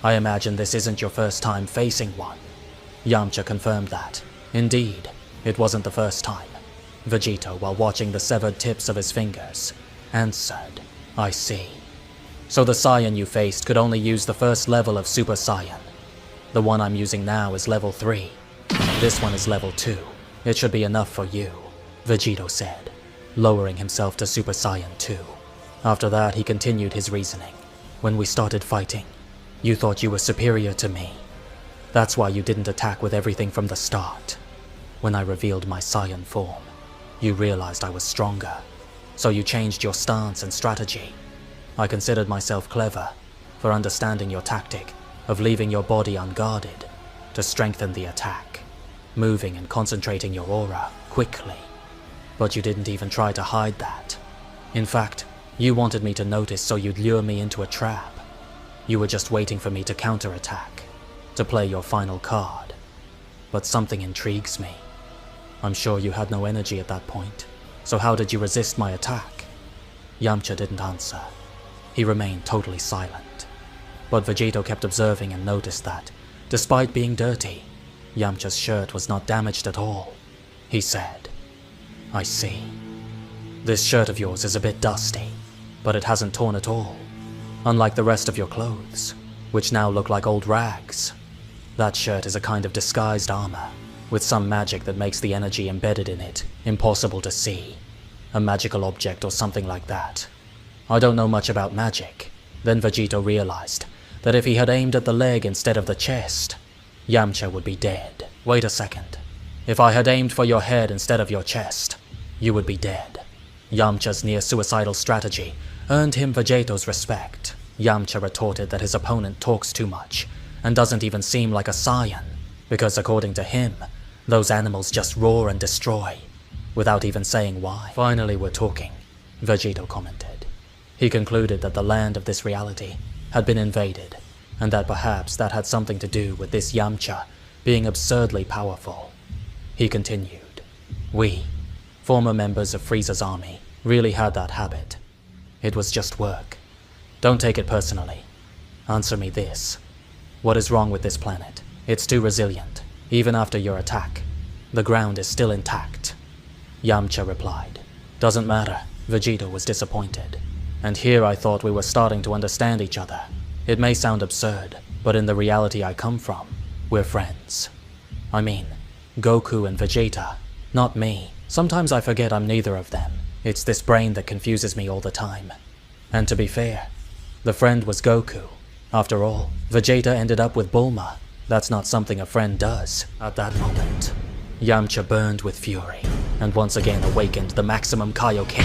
I imagine this isn't your first time facing one." Yamcha confirmed that, indeed, it wasn't the first time. Vegetto, while watching the severed tips of his fingers, answered, "I see. So the Saiyan you faced could only use the first level of Super Saiyan. The one I'm using now is level 3. This one is level 2. It should be enough for you," Vegetto said, lowering himself to Super Saiyan 2. After that, he continued his reasoning. "When we started fighting, you thought you were superior to me. That's why you didn't attack with everything from the start. When I revealed my Saiyan form, you realized I was stronger, so you changed your stance and strategy. I considered myself clever for understanding your tactic of leaving your body unguarded to strengthen the attack, moving and concentrating your aura quickly. But you didn't even try to hide that. In fact, you wanted me to notice so you'd lure me into a trap. You were just waiting for me to counterattack, to play your final card. But something intrigues me. I'm sure you had no energy at that point, so how did you resist my attack?" Yamcha didn't answer. He remained totally silent. But Vegetto kept observing and noticed that, despite being dirty, Yamcha's shirt was not damaged at all. He said, "I see. This shirt of yours is a bit dusty, but it hasn't torn at all, unlike the rest of your clothes, which now look like old rags. That shirt is a kind of disguised armor, with some magic that makes the energy embedded in it impossible to see. A magical object or something like that. I don't know much about magic." Then Vegetto realized that if he had aimed at the leg instead of the chest, Yamcha would be dead. "Wait a second. If I had aimed for your head instead of your chest, you would be dead." Yamcha's near-suicidal strategy earned him Vegetto's respect. Yamcha retorted that his opponent talks too much and doesn't even seem like a Saiyan, because according to him, those animals just roar and destroy, without even saying why. "Finally we're talking," Vegetto commented. He concluded that the land of this reality had been invaded, and that perhaps that had something to do with this Yamcha being absurdly powerful. He continued, "We, former members of Frieza's army, really had that habit. It was just work. Don't take it personally. Answer me this. What is wrong with this planet? It's too resilient, even after your attack. The ground is still intact." Yamcha replied, "Doesn't matter." Vegetto was disappointed. "And here I thought we were starting to understand each other. It may sound absurd, but in the reality I come from, we're friends. I mean, Goku and Vegeta, not me. Sometimes I forget I'm neither of them. It's this brain that confuses me all the time. And to be fair, the friend was Goku. After all, Vegeta ended up with Bulma. That's not something a friend does." At that moment, Yamcha burned with fury, and once again awakened the maximum Kaioken.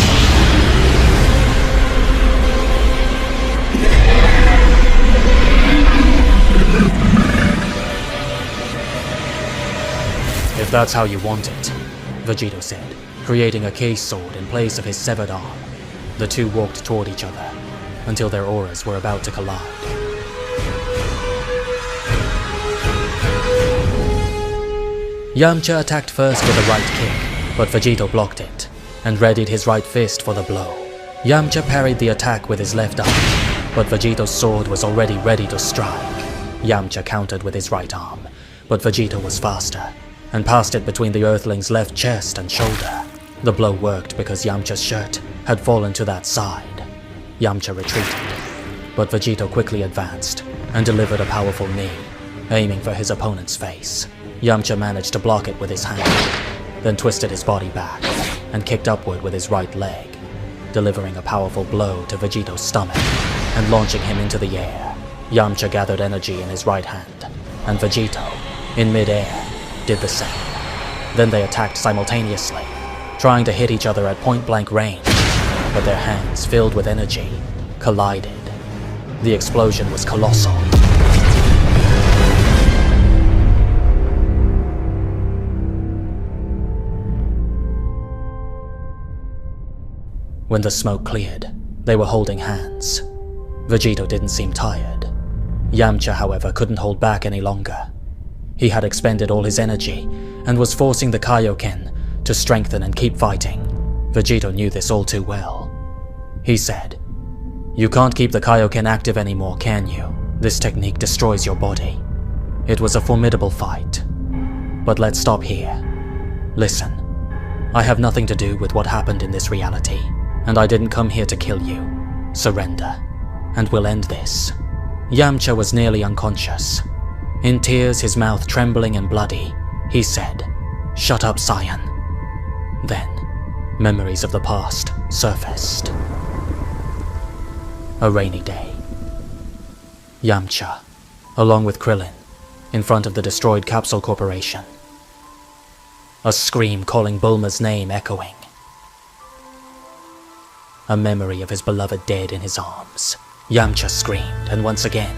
"If that's how you want it," Vegetto said, creating a case sword in place of his severed arm. The two walked toward each other, until their auras were about to collide. Yamcha attacked first with a right kick, but Vegetto blocked it, and readied his right fist for the blow. Yamcha parried the attack with his left arm, but Vegetto's sword was already ready to strike. Yamcha countered with his right arm, but Vegetto was faster, and passed it between the Earthling's left chest and shoulder. The blow worked because Yamcha's shirt had fallen to that side. Yamcha retreated, but Vegetto quickly advanced and delivered a powerful knee, aiming for his opponent's face. Yamcha managed to block it with his hand, then twisted his body back and kicked upward with his right leg, delivering a powerful blow to Vegetto's stomach and launching him into the air. Yamcha gathered energy in his right hand, and Vegetto, in mid-air, did the same. Then they attacked simultaneously, trying to hit each other at point-blank range, but their hands, filled with energy, collided. The explosion was colossal. When the smoke cleared, they were holding hands. Vegetto didn't seem tired. Yamcha, however, couldn't hold back any longer. He had expended all his energy and was forcing the Kaioken to strengthen and keep fighting. Vegetto knew this all too well. He said, "You can't keep the Kaioken active anymore, can you? This technique destroys your body." It was a formidable fight. But let's stop here. Listen, I have nothing to do with what happened in this reality, and I didn't come here to kill you. Surrender, and we'll end this. Yamcha was nearly unconscious. In tears, his mouth trembling and bloody, he said, "Shut up, Saiyan." Then, memories of the past surfaced. A rainy day. Yamcha, along with Krillin, in front of the destroyed Capsule Corporation. A scream calling Bulma's name echoing. A memory of his beloved dead in his arms. Yamcha screamed and once again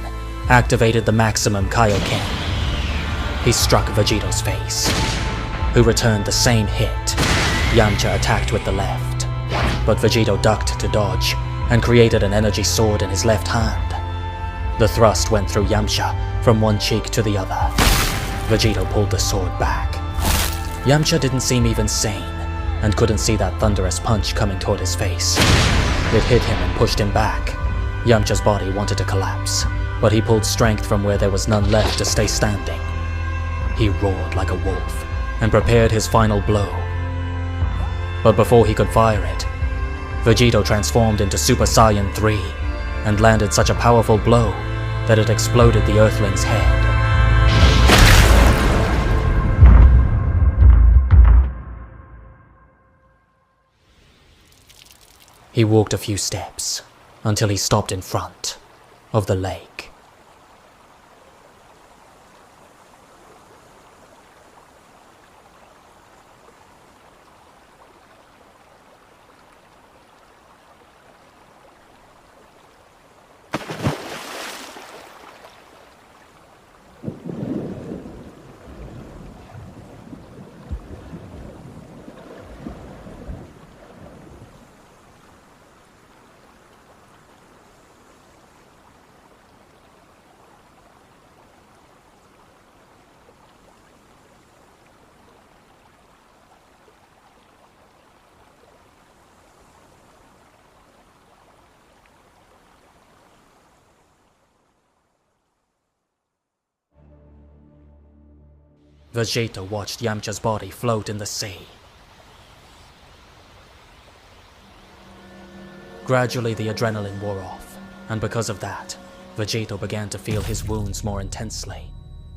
activated the maximum Kaioken. He struck Vegetto's face, who returned the same hit. Yamcha attacked with the left, but Vegetto ducked to dodge and created an energy sword in his left hand. The thrust went through Yamcha from one cheek to the other. Vegetto pulled the sword back. Yamcha didn't seem even sane and couldn't see that thunderous punch coming toward his face. It hit him and pushed him back. Yamcha's body wanted to collapse, but he pulled strength from where there was none left to stay standing. He roared like a wolf and prepared his final blow. But before he could fire it, Vegetto transformed into Super Saiyan 3 and landed such a powerful blow that it exploded the Earthling's head. He walked a few steps until he stopped in front of the lake. Vegetto watched Yamcha's body float in the sea. Gradually the adrenaline wore off, and because of that, Vegetto began to feel his wounds more intensely,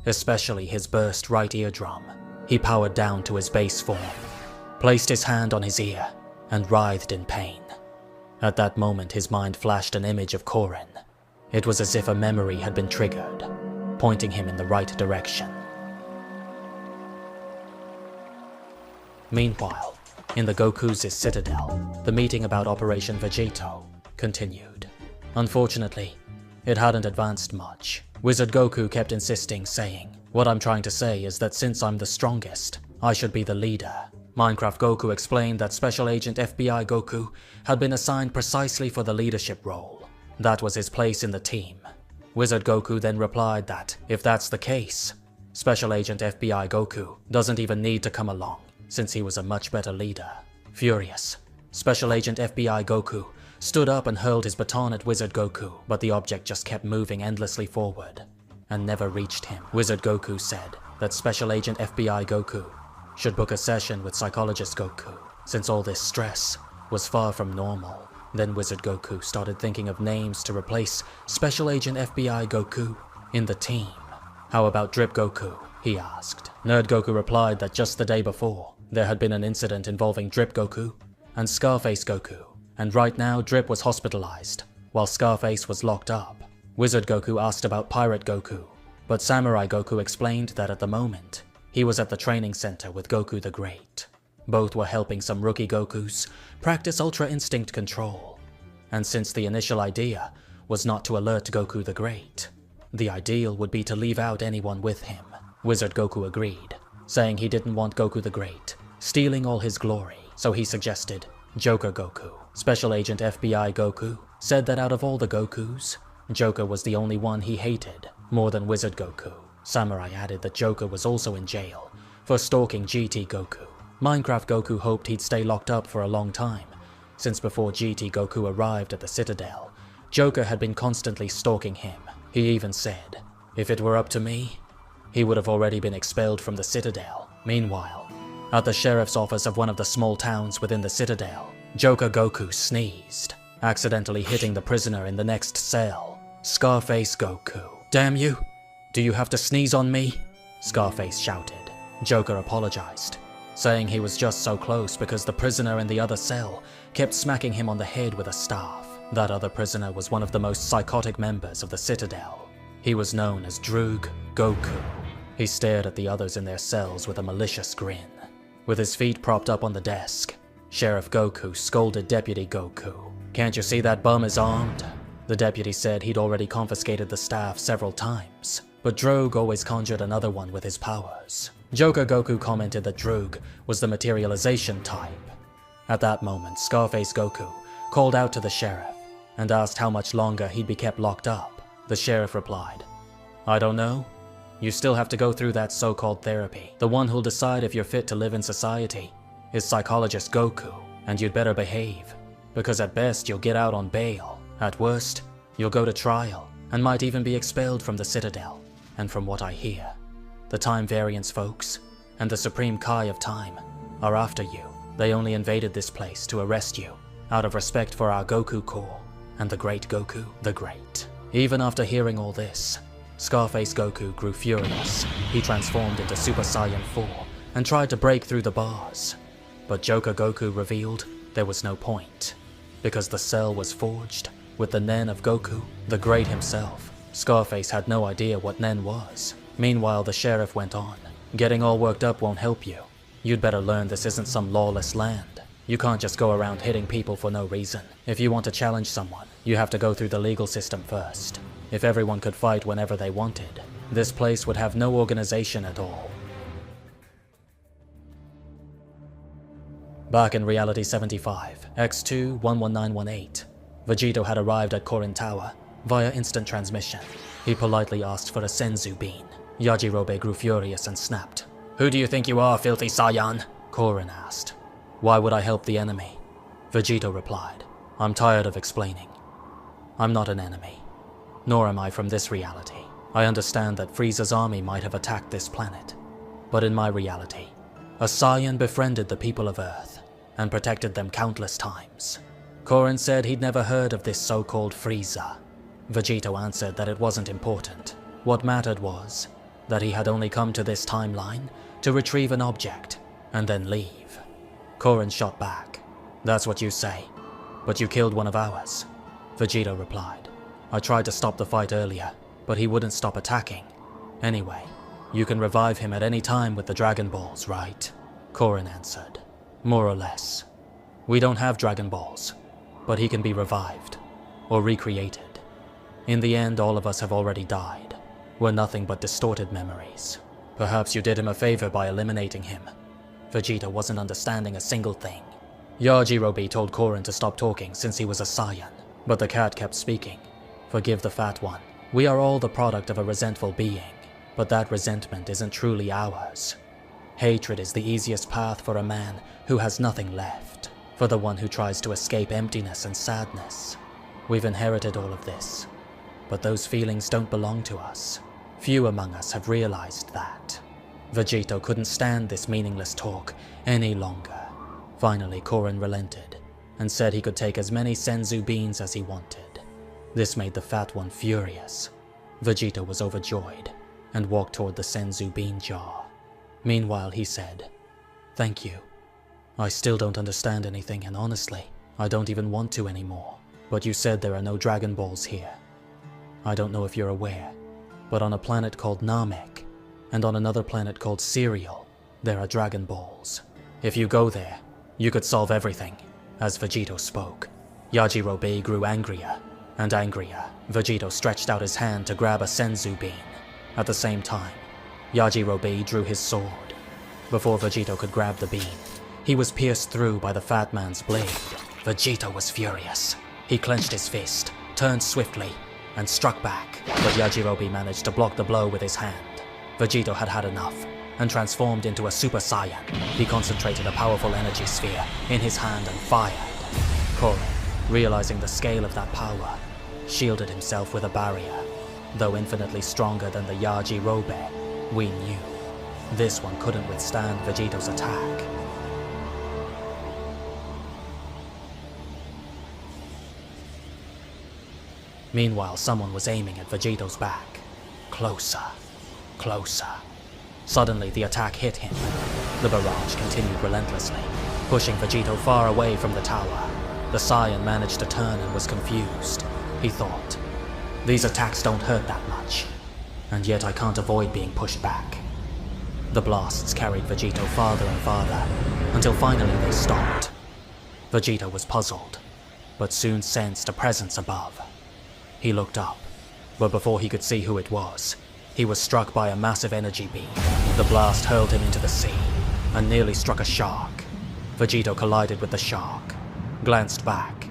especially his burst right eardrum. He powered down to his base form, placed his hand on his ear, and writhed in pain. At that moment his mind flashed an image of Korin. It was as if a memory had been triggered, pointing him in the right direction. Meanwhile, in the Goku's citadel, the meeting about Operation Vegetto continued. Unfortunately, it hadn't advanced much. Wizard Goku kept insisting, saying, "What I'm trying to say is that since I'm the strongest, I should be the leader." Minecraft Goku explained that Special Agent FBI Goku had been assigned precisely for the leadership role. That was his place in the team. Wizard Goku then replied that, if that's the case, Special Agent FBI Goku doesn't even need to come along, since he was a much better leader. Furious, Special Agent FBI Goku stood up and hurled his baton at Wizard Goku, but the object just kept moving endlessly forward and never reached him. Wizard Goku said that Special Agent FBI Goku should book a session with Psychologist Goku, since all this stress was far from normal. Then Wizard Goku started thinking of names to replace Special Agent FBI Goku in the team. How about Drip Goku? He asked. Nerd Goku replied that just the day before, there had been an incident involving Drip Goku and Scarface Goku, and right now Drip was hospitalized, while Scarface was locked up. Wizard Goku asked about Pirate Goku, but Samurai Goku explained that at the moment, he was at the training center with Goku the Great. Both were helping some rookie Gokus practice Ultra Instinct control, and since the initial idea was not to alert Goku the Great, the ideal would be to leave out anyone with him. Wizard Goku agreed, saying he didn't want Goku the Great stealing all his glory, so he suggested Joker Goku. Special Agent FBI Goku said that out of all the Gokus, Joker was the only one he hated more than Wizard Goku. Samurai added that Joker was also in jail for stalking GT Goku. Minecraft Goku hoped he'd stay locked up for a long time, since before GT Goku arrived at the Citadel, Joker had been constantly stalking him. He even said, if it were up to me, he would have already been expelled from the Citadel. Meanwhile, at the sheriff's office of one of the small towns within the Citadel, Joker Goku sneezed, accidentally hitting the prisoner in the next cell, Scarface Goku. Damn you! Do you have to sneeze on me? Scarface shouted. Joker apologized, saying he was just so close because the prisoner in the other cell kept smacking him on the head with a staff. That other prisoner was one of the most psychotic members of the Citadel. He was known as Droog Goku. He stared at the others in their cells with a malicious grin. With his feet propped up on the desk, Sheriff Goku scolded Deputy Goku. Can't you see that bum is armed? The deputy said he'd already confiscated the staff several times, but Droog always conjured another one with his powers. Joker Goku commented that Droog was the materialization type. At that moment, Scarface Goku called out to the sheriff and asked how much longer he'd be kept locked up. The sheriff replied, I don't know. You still have to go through that so-called therapy. The one who'll decide if you're fit to live in society is Psychologist Goku, and you'd better behave, because at best you'll get out on bail. At worst, you'll go to trial, and might even be expelled from the Citadel. And from what I hear, the Time Variance folks and the Supreme Kai of Time are after you. They only invaded this place to arrest you, out of respect for our Goku Corps and the Great Goku the Great. Even after hearing all this, Scarface Goku grew furious. He transformed into Super Saiyan 4 and tried to break through the bars. But Joker Goku revealed there was no point, because the cell was forged with the Nen of Goku the Great himself. Scarface had no idea what Nen was. Meanwhile, the sheriff went on. Getting all worked up won't help you. You'd better learn this isn't some lawless land. You can't just go around hitting people for no reason. If you want to challenge someone, you have to go through the legal system first. If everyone could fight whenever they wanted, this place would have no organization at all. Back in Reality 75, X2 11918, Vegetto had arrived at Korin Tower via instant transmission. He politely asked for a Senzu bean. Yajirobe grew furious and snapped. Who do you think you are, filthy Saiyan? Korin asked. Why would I help the enemy? Vegetto replied. I'm tired of explaining. I'm not an enemy, nor am I from this reality. I understand that Frieza's army might have attacked this planet, but in my reality, a Saiyan befriended the people of Earth and protected them countless times. Korin said he'd never heard of this so-called Frieza. Vegetto answered that it wasn't important. What mattered was that he had only come to this timeline to retrieve an object and then leave. Korin shot back. That's what you say, but you killed one of ours. Vegetto replied. I tried to stop the fight earlier, but he wouldn't stop attacking. Anyway, you can revive him at any time with the Dragon Balls, right? Korin answered. More or less. We don't have Dragon Balls, but he can be revived, or recreated. In the end, all of us have already died. We're nothing but distorted memories. Perhaps you did him a favor by eliminating him. Vegetto wasn't understanding a single thing. Yajirobe told Korin to stop talking since he was a Saiyan, but the cat kept speaking. Forgive the fat one. We are all the product of a resentful being, but that resentment isn't truly ours. Hatred is the easiest path for a man who has nothing left. for the one who tries to escape emptiness and sadness. We've inherited all of this, but those feelings don't belong to us. Few among us have realized that. Vegetto couldn't stand this meaningless talk any longer. Finally, Korin relented and said he could take as many senzu beans as he wanted. This made the fat one furious. Vegetto was overjoyed and walked toward the senzu bean jar. Meanwhile, he said, "Thank you. I still don't understand anything, and honestly, I don't even want to anymore. But you said there are no Dragon Balls here. I don't know if you're aware, but on a planet called Namek, and on another planet called Cereal, there are Dragon Balls. If you go there, you could solve everything." As Vegetto spoke, Yajirobe grew angrier and angrier. Vegetto stretched out his hand to grab a senzu bean. At the same time, Yajirobe drew his sword. Before Vegetto could grab the bean, he was pierced through by the fat man's blade. Vegetto was furious. He clenched his fist, turned swiftly, and struck back, but Yajirobe managed to block the blow with his hand. Vegetto had had enough, and transformed into a Super Saiyan. He concentrated a powerful energy sphere in his hand and fired. Korin, realizing the scale of that power, shielded himself with a barrier. Though infinitely stronger than the Yajirobe, we knew this one couldn't withstand Vegetto's attack. Meanwhile, someone was aiming at Vegetto's back. Closer, closer. Suddenly, the attack hit him. The barrage continued relentlessly, pushing Vegetto far away from the tower. The Saiyan managed to turn and was confused. He thought, "These attacks don't hurt that much, and yet I can't avoid being pushed back." The blasts carried Vegetto farther and farther, until finally they stopped. Vegetto was puzzled, but soon sensed a presence above. He looked up, but before he could see who it was, he was struck by a massive energy beam. The blast hurled him into the sea, and nearly struck a shark. Vegetto collided with the shark, glanced back,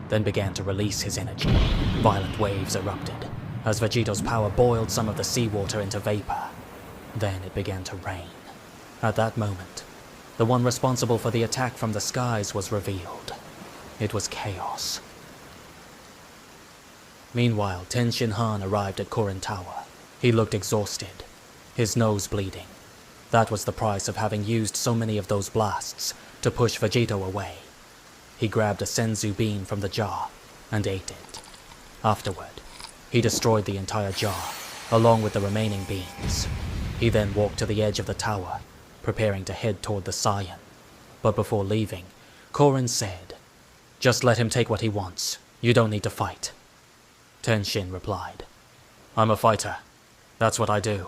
then began to release his energy. Violent waves erupted, as Vegetto's power boiled some of the seawater into vapor. Then it began to rain. At that moment, the one responsible for the attack from the skies was revealed. It was Chaos. Meanwhile, Ten Shinhan arrived at Korin Tower. He looked exhausted, his nose bleeding. That was the price of having used so many of those blasts to push Vegetto away. He grabbed a senzu bean from the jar and ate it. Afterward, he destroyed the entire jar, along with the remaining beans. He then walked to the edge of the tower, preparing to head toward the Saiyan. But before leaving, Korin said, "Just let him take what he wants. You don't need to fight." Ten Shin replied, "I'm a fighter. That's what I do."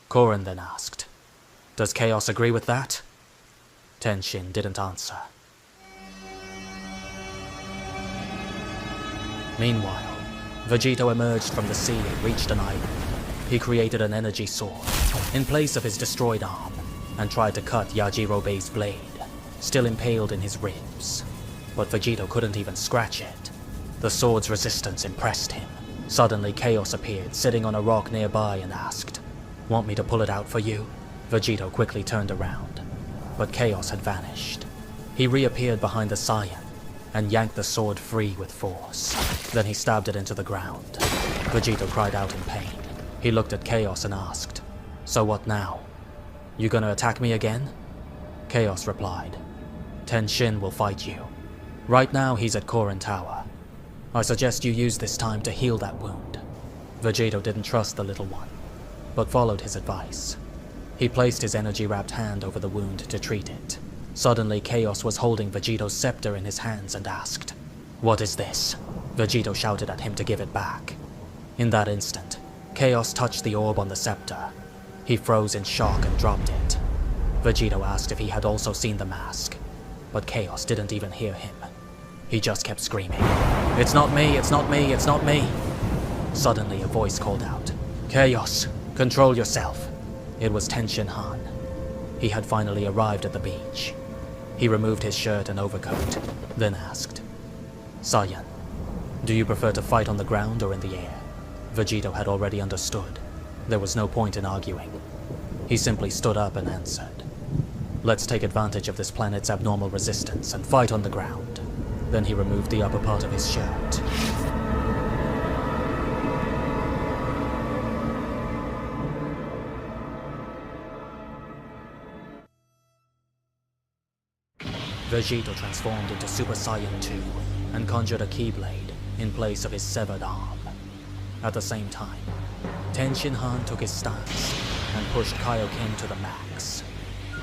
Korin then asked, "Does Chaos agree with that?" Ten Shin didn't answer. Meanwhile, Vegetto emerged from the sea and reached an island. He created an energy sword in place of his destroyed arm and tried to cut Yajirobe's blade, still impaled in his ribs. But Vegetto couldn't even scratch it. The sword's resistance impressed him. Suddenly, Chaos appeared, sitting on a rock nearby, and asked, "Want me to pull it out for you?" Vegetto quickly turned around, but Chaos had vanished. He reappeared behind the Saiyan and yanked the sword free with force. Then he stabbed it into the ground. Vegetto cried out in pain. He looked at Chaos and asked, "So what now? You gonna attack me again?" Chaos replied, "Ten Shin will fight you. Right now he's at Korin Tower. I suggest you use this time to heal that wound." Vegetto didn't trust the little one, but followed his advice. He placed his energy-wrapped hand over the wound to treat it. Suddenly, Chaos was holding Vegetto's scepter in his hands and asked, "What is this?" Vegetto shouted at him to give it back. In that instant, Chaos touched the orb on the scepter. He froze in shock and dropped it. Vegetto asked if he had also seen the mask, but Chaos didn't even hear him. He just kept screaming, "It's not me, it's not me, it's not me!" Suddenly, a voice called out, "Chaos, control yourself." It was Ten Shinhan. He had finally arrived at the beach. He removed his shirt and overcoat, then asked, "Saiyan, do you prefer to fight on the ground or in the air?" Vegetto had already understood. There was no point in arguing. He simply stood up and answered, Let's take advantage of this planet's abnormal resistance and fight on the ground. Then he removed the upper part of his shirt. Vegetto transformed into Super Saiyan 2 and conjured a Keyblade in place of his severed arm. At the same time, Tenshin Han took his stance and pushed Kaioken to the max.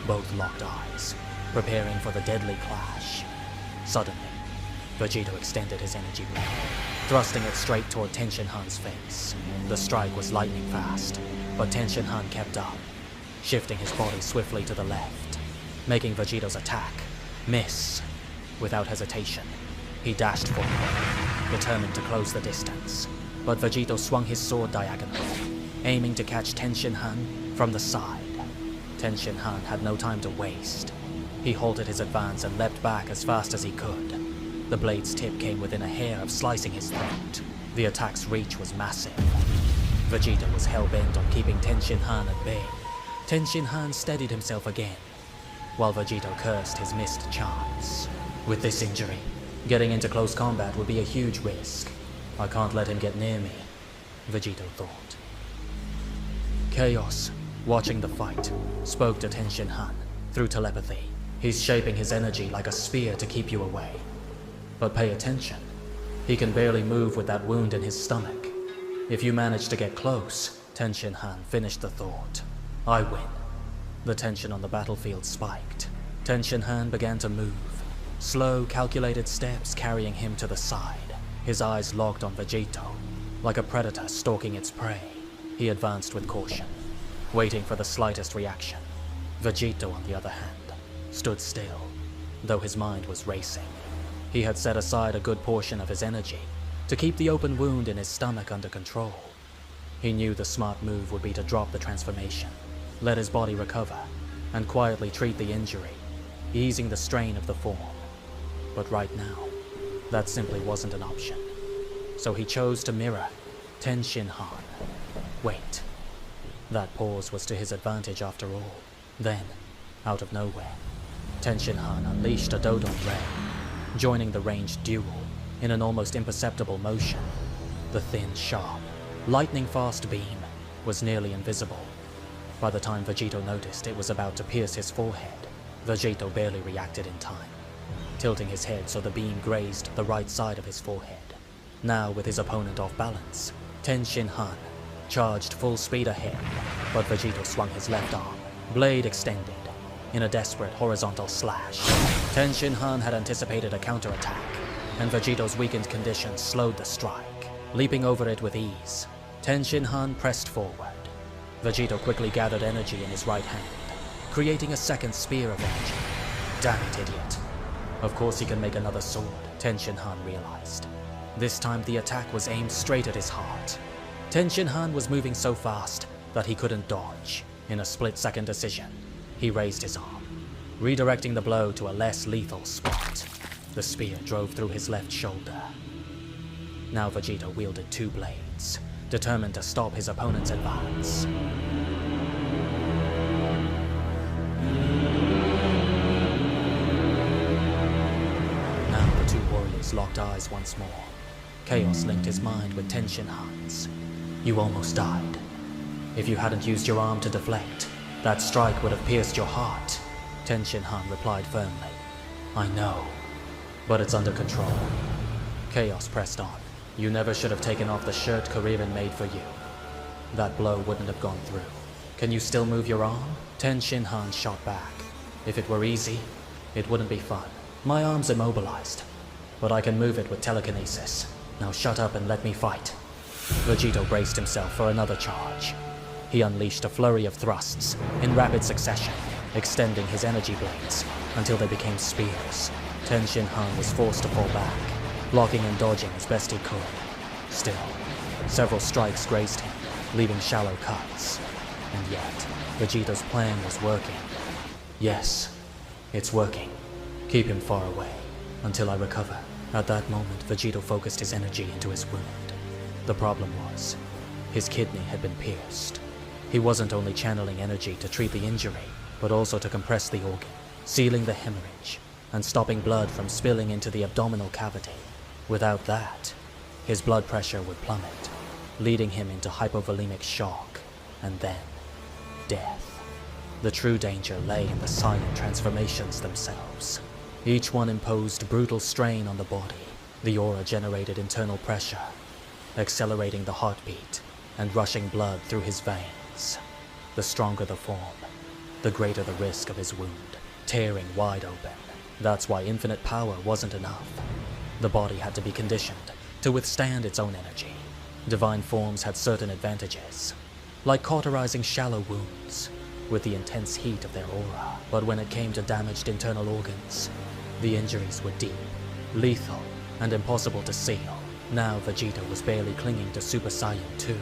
Both locked eyes, preparing for the deadly clash. Suddenly, Vegetto extended his energy blade, thrusting it straight toward Tenshin Han's face. The strike was lightning fast, but Tenshin Han kept up, shifting his body swiftly to the left, making Vegetto's attack miss. Without hesitation, he dashed forward, determined to close the distance. But Vegetto swung his sword diagonally, aiming to catch Tenshin Han from the side. Tenshin Han had no time to waste. He halted his advance and leapt back as fast as he could. The blade's tip came within a hair of slicing his throat. The attack's reach was massive. Vegetto was hell-bent on keeping Tenshin Han at bay. Tenshin Han steadied himself again, while Vegetto cursed his missed chance. With this injury, getting into close combat would be a huge risk. I can't let him get near me, Vegetto thought. Chaos, watching the fight, spoke to Tenshin Han through telepathy. He's shaping his energy like a spear to keep you away. But pay attention. He can barely move with that wound in his stomach. If you manage to get close, Tenshin Han finished the thought. I win. The tension on the battlefield spiked. Tenshin Han began to move, slow, calculated steps carrying him to the side. His eyes locked on Vegetto, like a predator stalking its prey. He advanced with caution, waiting for the slightest reaction. Vegetto, on the other hand, stood still, though his mind was racing. He had set aside a good portion of his energy to keep the open wound in his stomach under control. He knew the smart move would be to drop the transformation, let his body recover, and quietly treat the injury, easing the strain of the form. But right now, that simply wasn't an option. So he chose to mirror Tenshin Han. Wait. That pause was to his advantage after all. Then, out of nowhere, Tenshin Han unleashed a Dodon Ray, joining the ranged duel in an almost imperceptible motion. The thin, sharp, lightning-fast beam was nearly invisible. By the time Vegetto noticed it was about to pierce his forehead, Vegetto barely reacted in time, tilting his head so the beam grazed the right side of his forehead. Now, with his opponent off balance, Tenshin Han charged full speed ahead, but Vegetto swung his left arm, blade extended, in a desperate horizontal slash. Tenshin Han had anticipated a counterattack, and Vegetto's weakened condition slowed the strike. Leaping over it with ease, Tenshin Han pressed forward. Vegetto quickly gathered energy in his right hand, creating a second spear of energy. Damn it, idiot. Of course he can make another sword, Tenshin Han realized. This time the attack was aimed straight at his heart. Tenshin Han was moving so fast that he couldn't dodge. In a split-second decision, he raised his arm, redirecting the blow to a less lethal spot. The spear drove through his left shoulder. Now Vegetto wielded two blades, determined to stop his opponent's advance. Now the two warriors locked eyes once more. Chaos linked his mind with Tenshin Han's. You almost died. If you hadn't used your arm to deflect, that strike would have pierced your heart, Tenshin Han replied firmly. I know, but it's under control. Chaos pressed on. You never should have taken off the shirt Kuririn made for you. That blow wouldn't have gone through. Can you still move your arm? Tenshin Han shot back. If it were easy, it wouldn't be fun. My arm's immobilized, but I can move it with telekinesis. Now shut up and let me fight. Vegetto braced himself for another charge. He unleashed a flurry of thrusts in rapid succession, extending his energy blades until they became spears. Tenshin Han was forced to fall back, blocking and dodging as best he could. Still, several strikes grazed him, leaving shallow cuts. And yet, Vegetto's plan was working. Yes, it's working. Keep him far away, until I recover. At that moment, Vegetto focused his energy into his wound. The problem was, his kidney had been pierced. He wasn't only channeling energy to treat the injury, but also to compress the organ, sealing the hemorrhage, and stopping blood from spilling into the abdominal cavity. Without that, his blood pressure would plummet, leading him into hypovolemic shock, and then death. The true danger lay in the silent transformations themselves. Each one imposed brutal strain on the body. The aura generated internal pressure, accelerating the heartbeat and rushing blood through his veins. The stronger the form, the greater the risk of his wound, tearing wide open. That's why infinite power wasn't enough. The body had to be conditioned to withstand its own energy. Divine forms had certain advantages, like cauterizing shallow wounds with the intense heat of their aura. But when it came to damaged internal organs, the injuries were deep, lethal, and impossible to seal. Now Vegetto was barely clinging to Super Saiyan 2.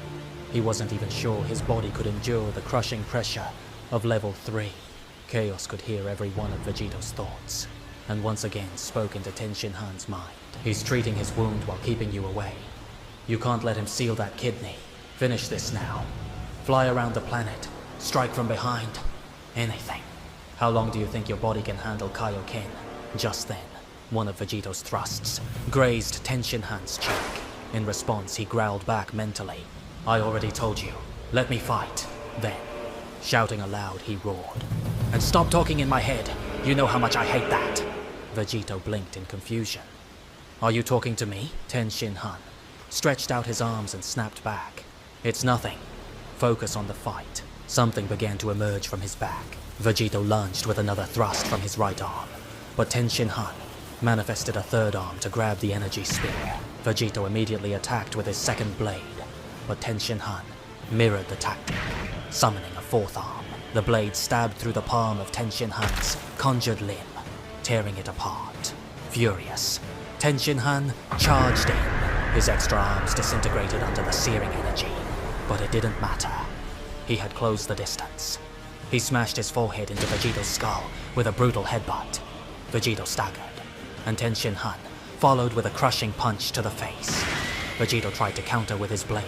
He wasn't even sure his body could endure the crushing pressure of level 3. Chaos could hear every one of Vegetto's thoughts, and once again spoke into Ten Shin Han's mind. He's treating his wound while keeping you away. You can't let him seal that kidney. Finish this now. Fly around the planet. Strike from behind. Anything. How long do you think your body can handle Kaioken? Just then, one of Vegetto's thrusts grazed Ten Shin Han's cheek. In response, he growled back mentally. I already told you. Let me fight. Then, shouting aloud, he roared. And stop talking in my head. You know how much I hate that. Vegetto blinked in confusion. Are you talking to me? Ten Shin Han stretched out his arms and snapped back. It's nothing. Focus on the fight. Something began to emerge from his back. Vegetto lunged with another thrust from his right arm, but Ten Shin Han manifested a third arm to grab the energy spear. Vegetto immediately attacked with his second blade, but Ten Shin Han mirrored the tactic, summoning a fourth arm. The blade stabbed through the palm of Ten Shin Han's conjured limb, tearing it apart. Furious, Ten Shin Han charged in. His extra arms disintegrated under the searing energy, but it didn't matter. He had closed the distance. He smashed his forehead into Vegetto's skull with a brutal headbutt. Vegetto staggered, and Ten Shin Han followed with a crushing punch to the face. Vegetto tried to counter with his blade,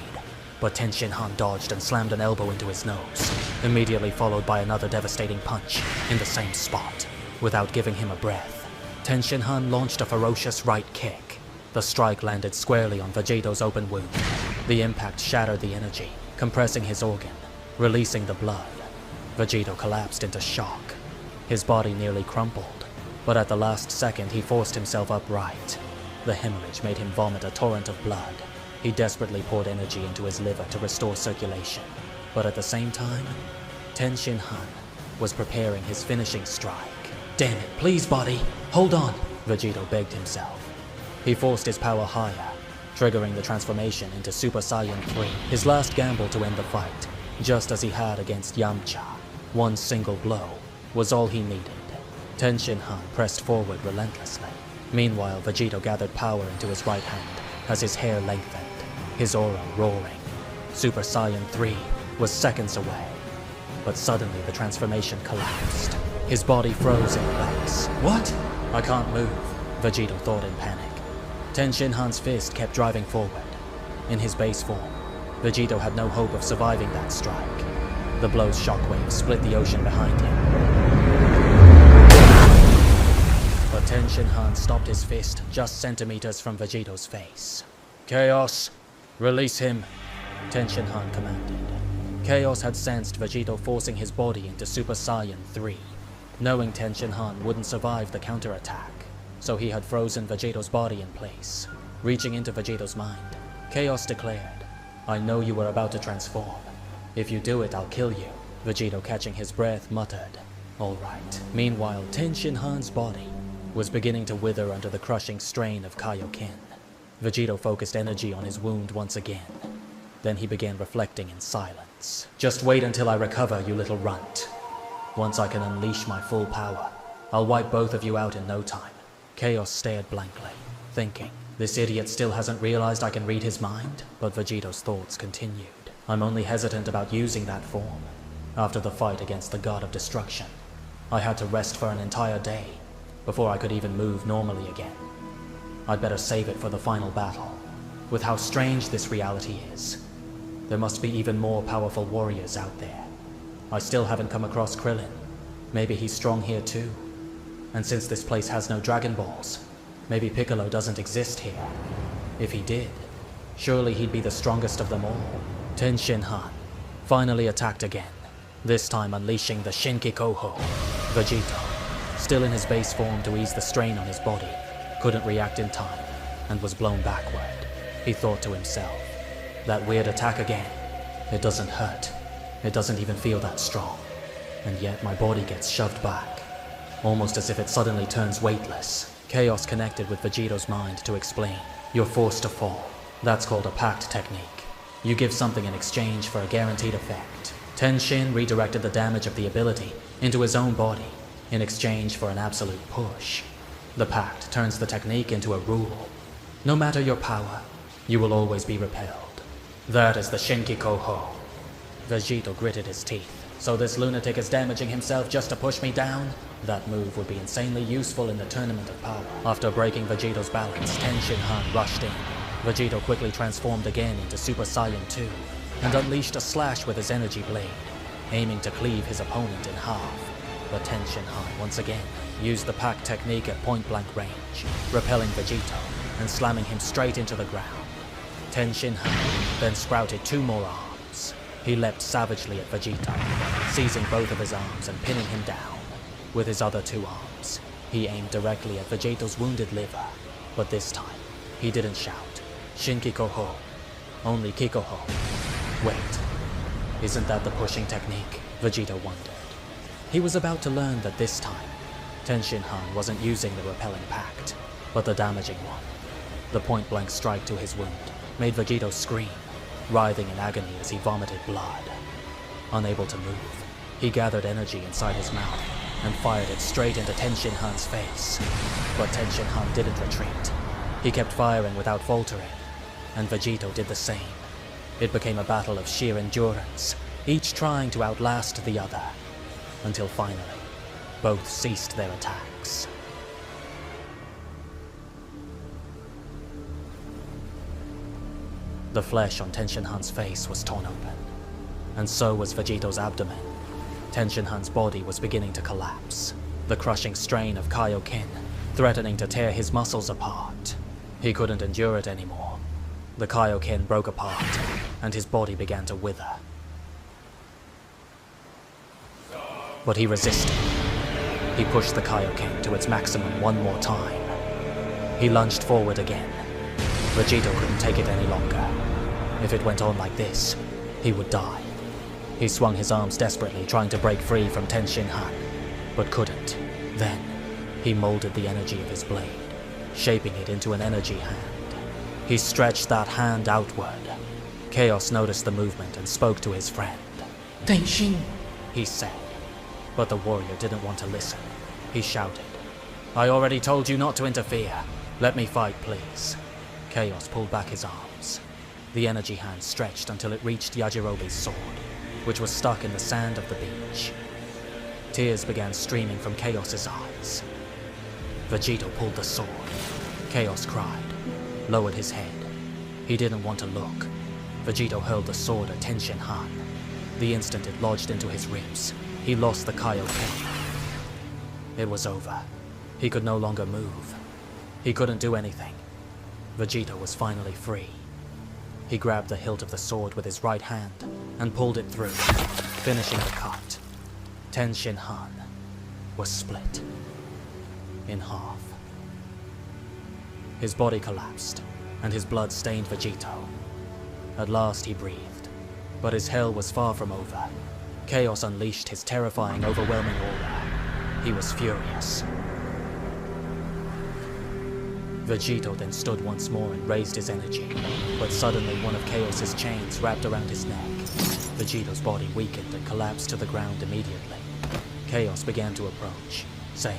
but Ten Shin Han dodged and slammed an elbow into his nose, immediately followed by another devastating punch in the same spot. Without giving him a breath, Ten Shin Han launched a ferocious right kick. The strike landed squarely on Vegetto's open wound. The impact shattered the energy, compressing his organ, releasing the blood. Vegetto collapsed into shock. His body nearly crumpled, but at the last second he forced himself upright. The hemorrhage made him vomit a torrent of blood. He desperately poured energy into his liver to restore circulation, but at the same time, Ten Shin Han was preparing his finishing strike. Damn it, please body, hold on, Vegetto begged himself. He forced his power higher, triggering the transformation into Super Saiyan 3, his last gamble to end the fight, just as he had against Yamcha. One single blow was all he needed. Ten Shin Han pressed forward relentlessly. Meanwhile, Vegetto gathered power into his right hand as his hair lengthened, his aura roaring. Super Saiyan 3 was seconds away, but suddenly the transformation collapsed. His body froze in place. What? I can't move, Vegetto thought in panic. Ten Shin Han's fist kept driving forward. In his base form, Vegetto had no hope of surviving that strike. The blow's shockwave split the ocean behind him. But Ten Shin Han stopped his fist just centimeters from Vegetto's face. Chaos, release him, Ten Shin Han commanded. Chaos had sensed Vegetto forcing his body into Super Saiyan 3, knowing Ten Shin Han wouldn't survive the counterattack. So he had frozen Vegetto's body in place. Reaching into Vegetto's mind, Chaos declared, I know you are about to transform. If you do it, I'll kill you. Vegetto, catching his breath, muttered, all right. Meanwhile, Ten Shin Han's body was beginning to wither under the crushing strain of Kaioken. Vegetto focused energy on his wound once again. Then he began reflecting in silence. Just wait until I recover, you little runt. Once I can unleash my full power, I'll wipe both of you out in no time. Chaos stared blankly, thinking, this idiot still hasn't realized I can read his mind? But Vegetto's thoughts continued. I'm only hesitant about using that form. After the fight against the god of destruction, I had to rest for an entire day before I could even move normally again. I'd better save it for the final battle. With how strange this reality is, there must be even more powerful warriors out there. I still haven't come across Krillin, Maybe he's strong here too. And since this place has no Dragon Balls, maybe Piccolo doesn't exist here. If he did, surely he'd be the strongest of them all. Tenshinhan finally attacked again, this time unleashing the Shinkikoho. Vegetto, still in his base form to ease the strain on his body, couldn't react in time and was blown backward. He thought to himself, that weird attack again. It doesn't hurt. It doesn't even feel that strong. And yet my body gets shoved back, almost as if it suddenly turns weightless. Chaos connected with Vegetto's mind to explain. You're forced to fall. That's called a pact technique. You give something in exchange for a guaranteed effect. Tenshin redirected the damage of the ability into his own body in exchange for an absolute push. The pact turns the technique into a rule. No matter your power, you will always be repelled. That is the Shinkikoho. Vegetto gritted his teeth. So this lunatic is damaging himself just to push me down? That move would be insanely useful in the Tournament of Power. After breaking Vegetto's balance, Tenshinhan rushed in. Vegetto quickly transformed again into Super Saiyan 2 and unleashed a slash with his energy blade, aiming to cleave his opponent in half. But Tenshinhan once again used the pact technique at point-blank range, repelling Vegetto and slamming him straight into the ground. Tenshinhan then sprouted 2 more arms. He leapt savagely at Vegetto, seizing both of his arms and pinning him down. With his other 2 arms, he aimed directly at Vegetto's wounded liver, but this time, he didn't shout, Shinkikoho, only Kikoho. Wait, isn't that the pushing technique? Vegetto wondered. He was about to learn that this time, Tenshinhan wasn't using the repelling pact, but the damaging one. The point-blank strike to his wound made Vegetto scream, writhing in agony as he vomited blood. Unable to move, he gathered energy inside his mouth and fired it straight into Tenshinhan's face. But Tenshinhan didn't retreat. He kept firing without faltering, and Vegetto did the same. It became a battle of sheer endurance, each trying to outlast the other, until finally, both ceased their attacks. The flesh on Tenshinhan's face was torn open, and so was Vegetto's abdomen. Tenshinhan's body was beginning to collapse, the crushing strain of Kaioken threatening to tear his muscles apart. He couldn't endure it anymore. The Kaioken broke apart, and his body began to wither. But he resisted. He pushed the Kaioken to its maximum one more time. He lunged forward again. Vegetto couldn't take it any longer. If it went on like this, he would die. He swung his arms desperately, trying to break free from Tenshinhan, but couldn't. Then, he molded the energy of his blade, shaping it into an energy hand. He stretched that hand outward. Chaos noticed the movement and spoke to his friend. Tenshin, He said. But the warrior didn't want to listen. He shouted, I already told you not to interfere. Let me fight, please. Chaos pulled back his arms. The energy hand stretched until it reached Yajirobe's sword, which was stuck in the sand of the beach. Tears began streaming from Chaos's eyes. Vegetto pulled the sword. Chaos cried, lowered his head. He didn't want to look. Vegetto hurled the sword at Tenshinhan. The instant it lodged into his ribs, he lost the Kaioken. It was over. He could no longer move. He couldn't do anything. Vegetto was finally free. He grabbed the hilt of the sword with his right hand and pulled it through, finishing the cut. Tenshinhan was split in half. His body collapsed, and his blood stained Vegetto. At last he breathed, but his hell was far from over. Chaos unleashed his terrifying, overwhelming aura. He was furious. Vegetto then stood once more and raised his energy, but suddenly one of Chaos's chains wrapped around his neck. Vegetto's body weakened and collapsed to the ground immediately. Chaos began to approach, saying,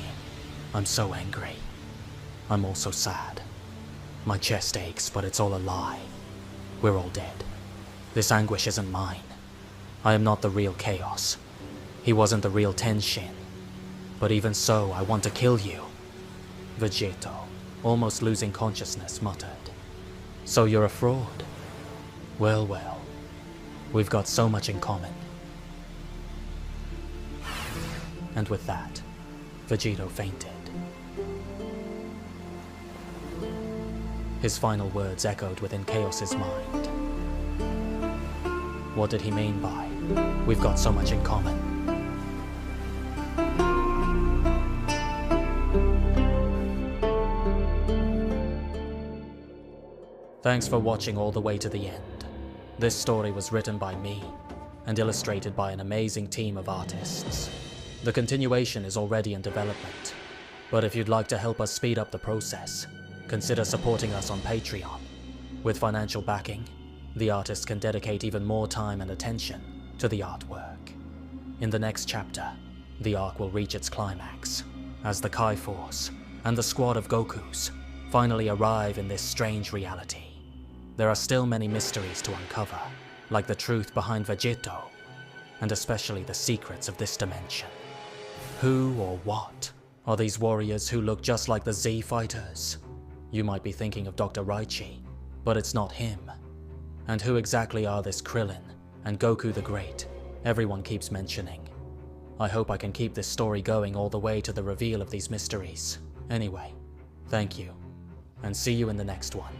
I'm so angry. I'm also sad. My chest aches, but it's all a lie. We're all dead. This anguish isn't mine. I am not the real Chaos. He wasn't the real Tenshin. But even so, I want to kill you. Vegetto, almost losing consciousness, muttered. So you're a fraud? Well, well. We've got so much in common. And with that, Vegetto fainted. His final words echoed within Chaos's mind. What did he mean by, "We've got so much in common"? Thanks for watching all the way to the end. This story was written by me and illustrated by an amazing team of artists. The continuation is already in development, but if you'd like to help us speed up the process, consider supporting us on Patreon. With financial backing, the artists can dedicate even more time and attention to the artwork. In the next chapter, the arc will reach its climax, as the Kai Force and the squad of Gokus finally arrive in this strange reality. There are still many mysteries to uncover, like the truth behind Vegetto, and especially the secrets of this dimension. Who or what are these warriors who look just like the Z fighters? You might be thinking of Dr. Raichi, but it's not him. And who exactly are this Krillin and Goku the Great everyone keeps mentioning? I hope I can keep this story going all the way to the reveal of these mysteries. Anyway, thank you, and see you in the next one.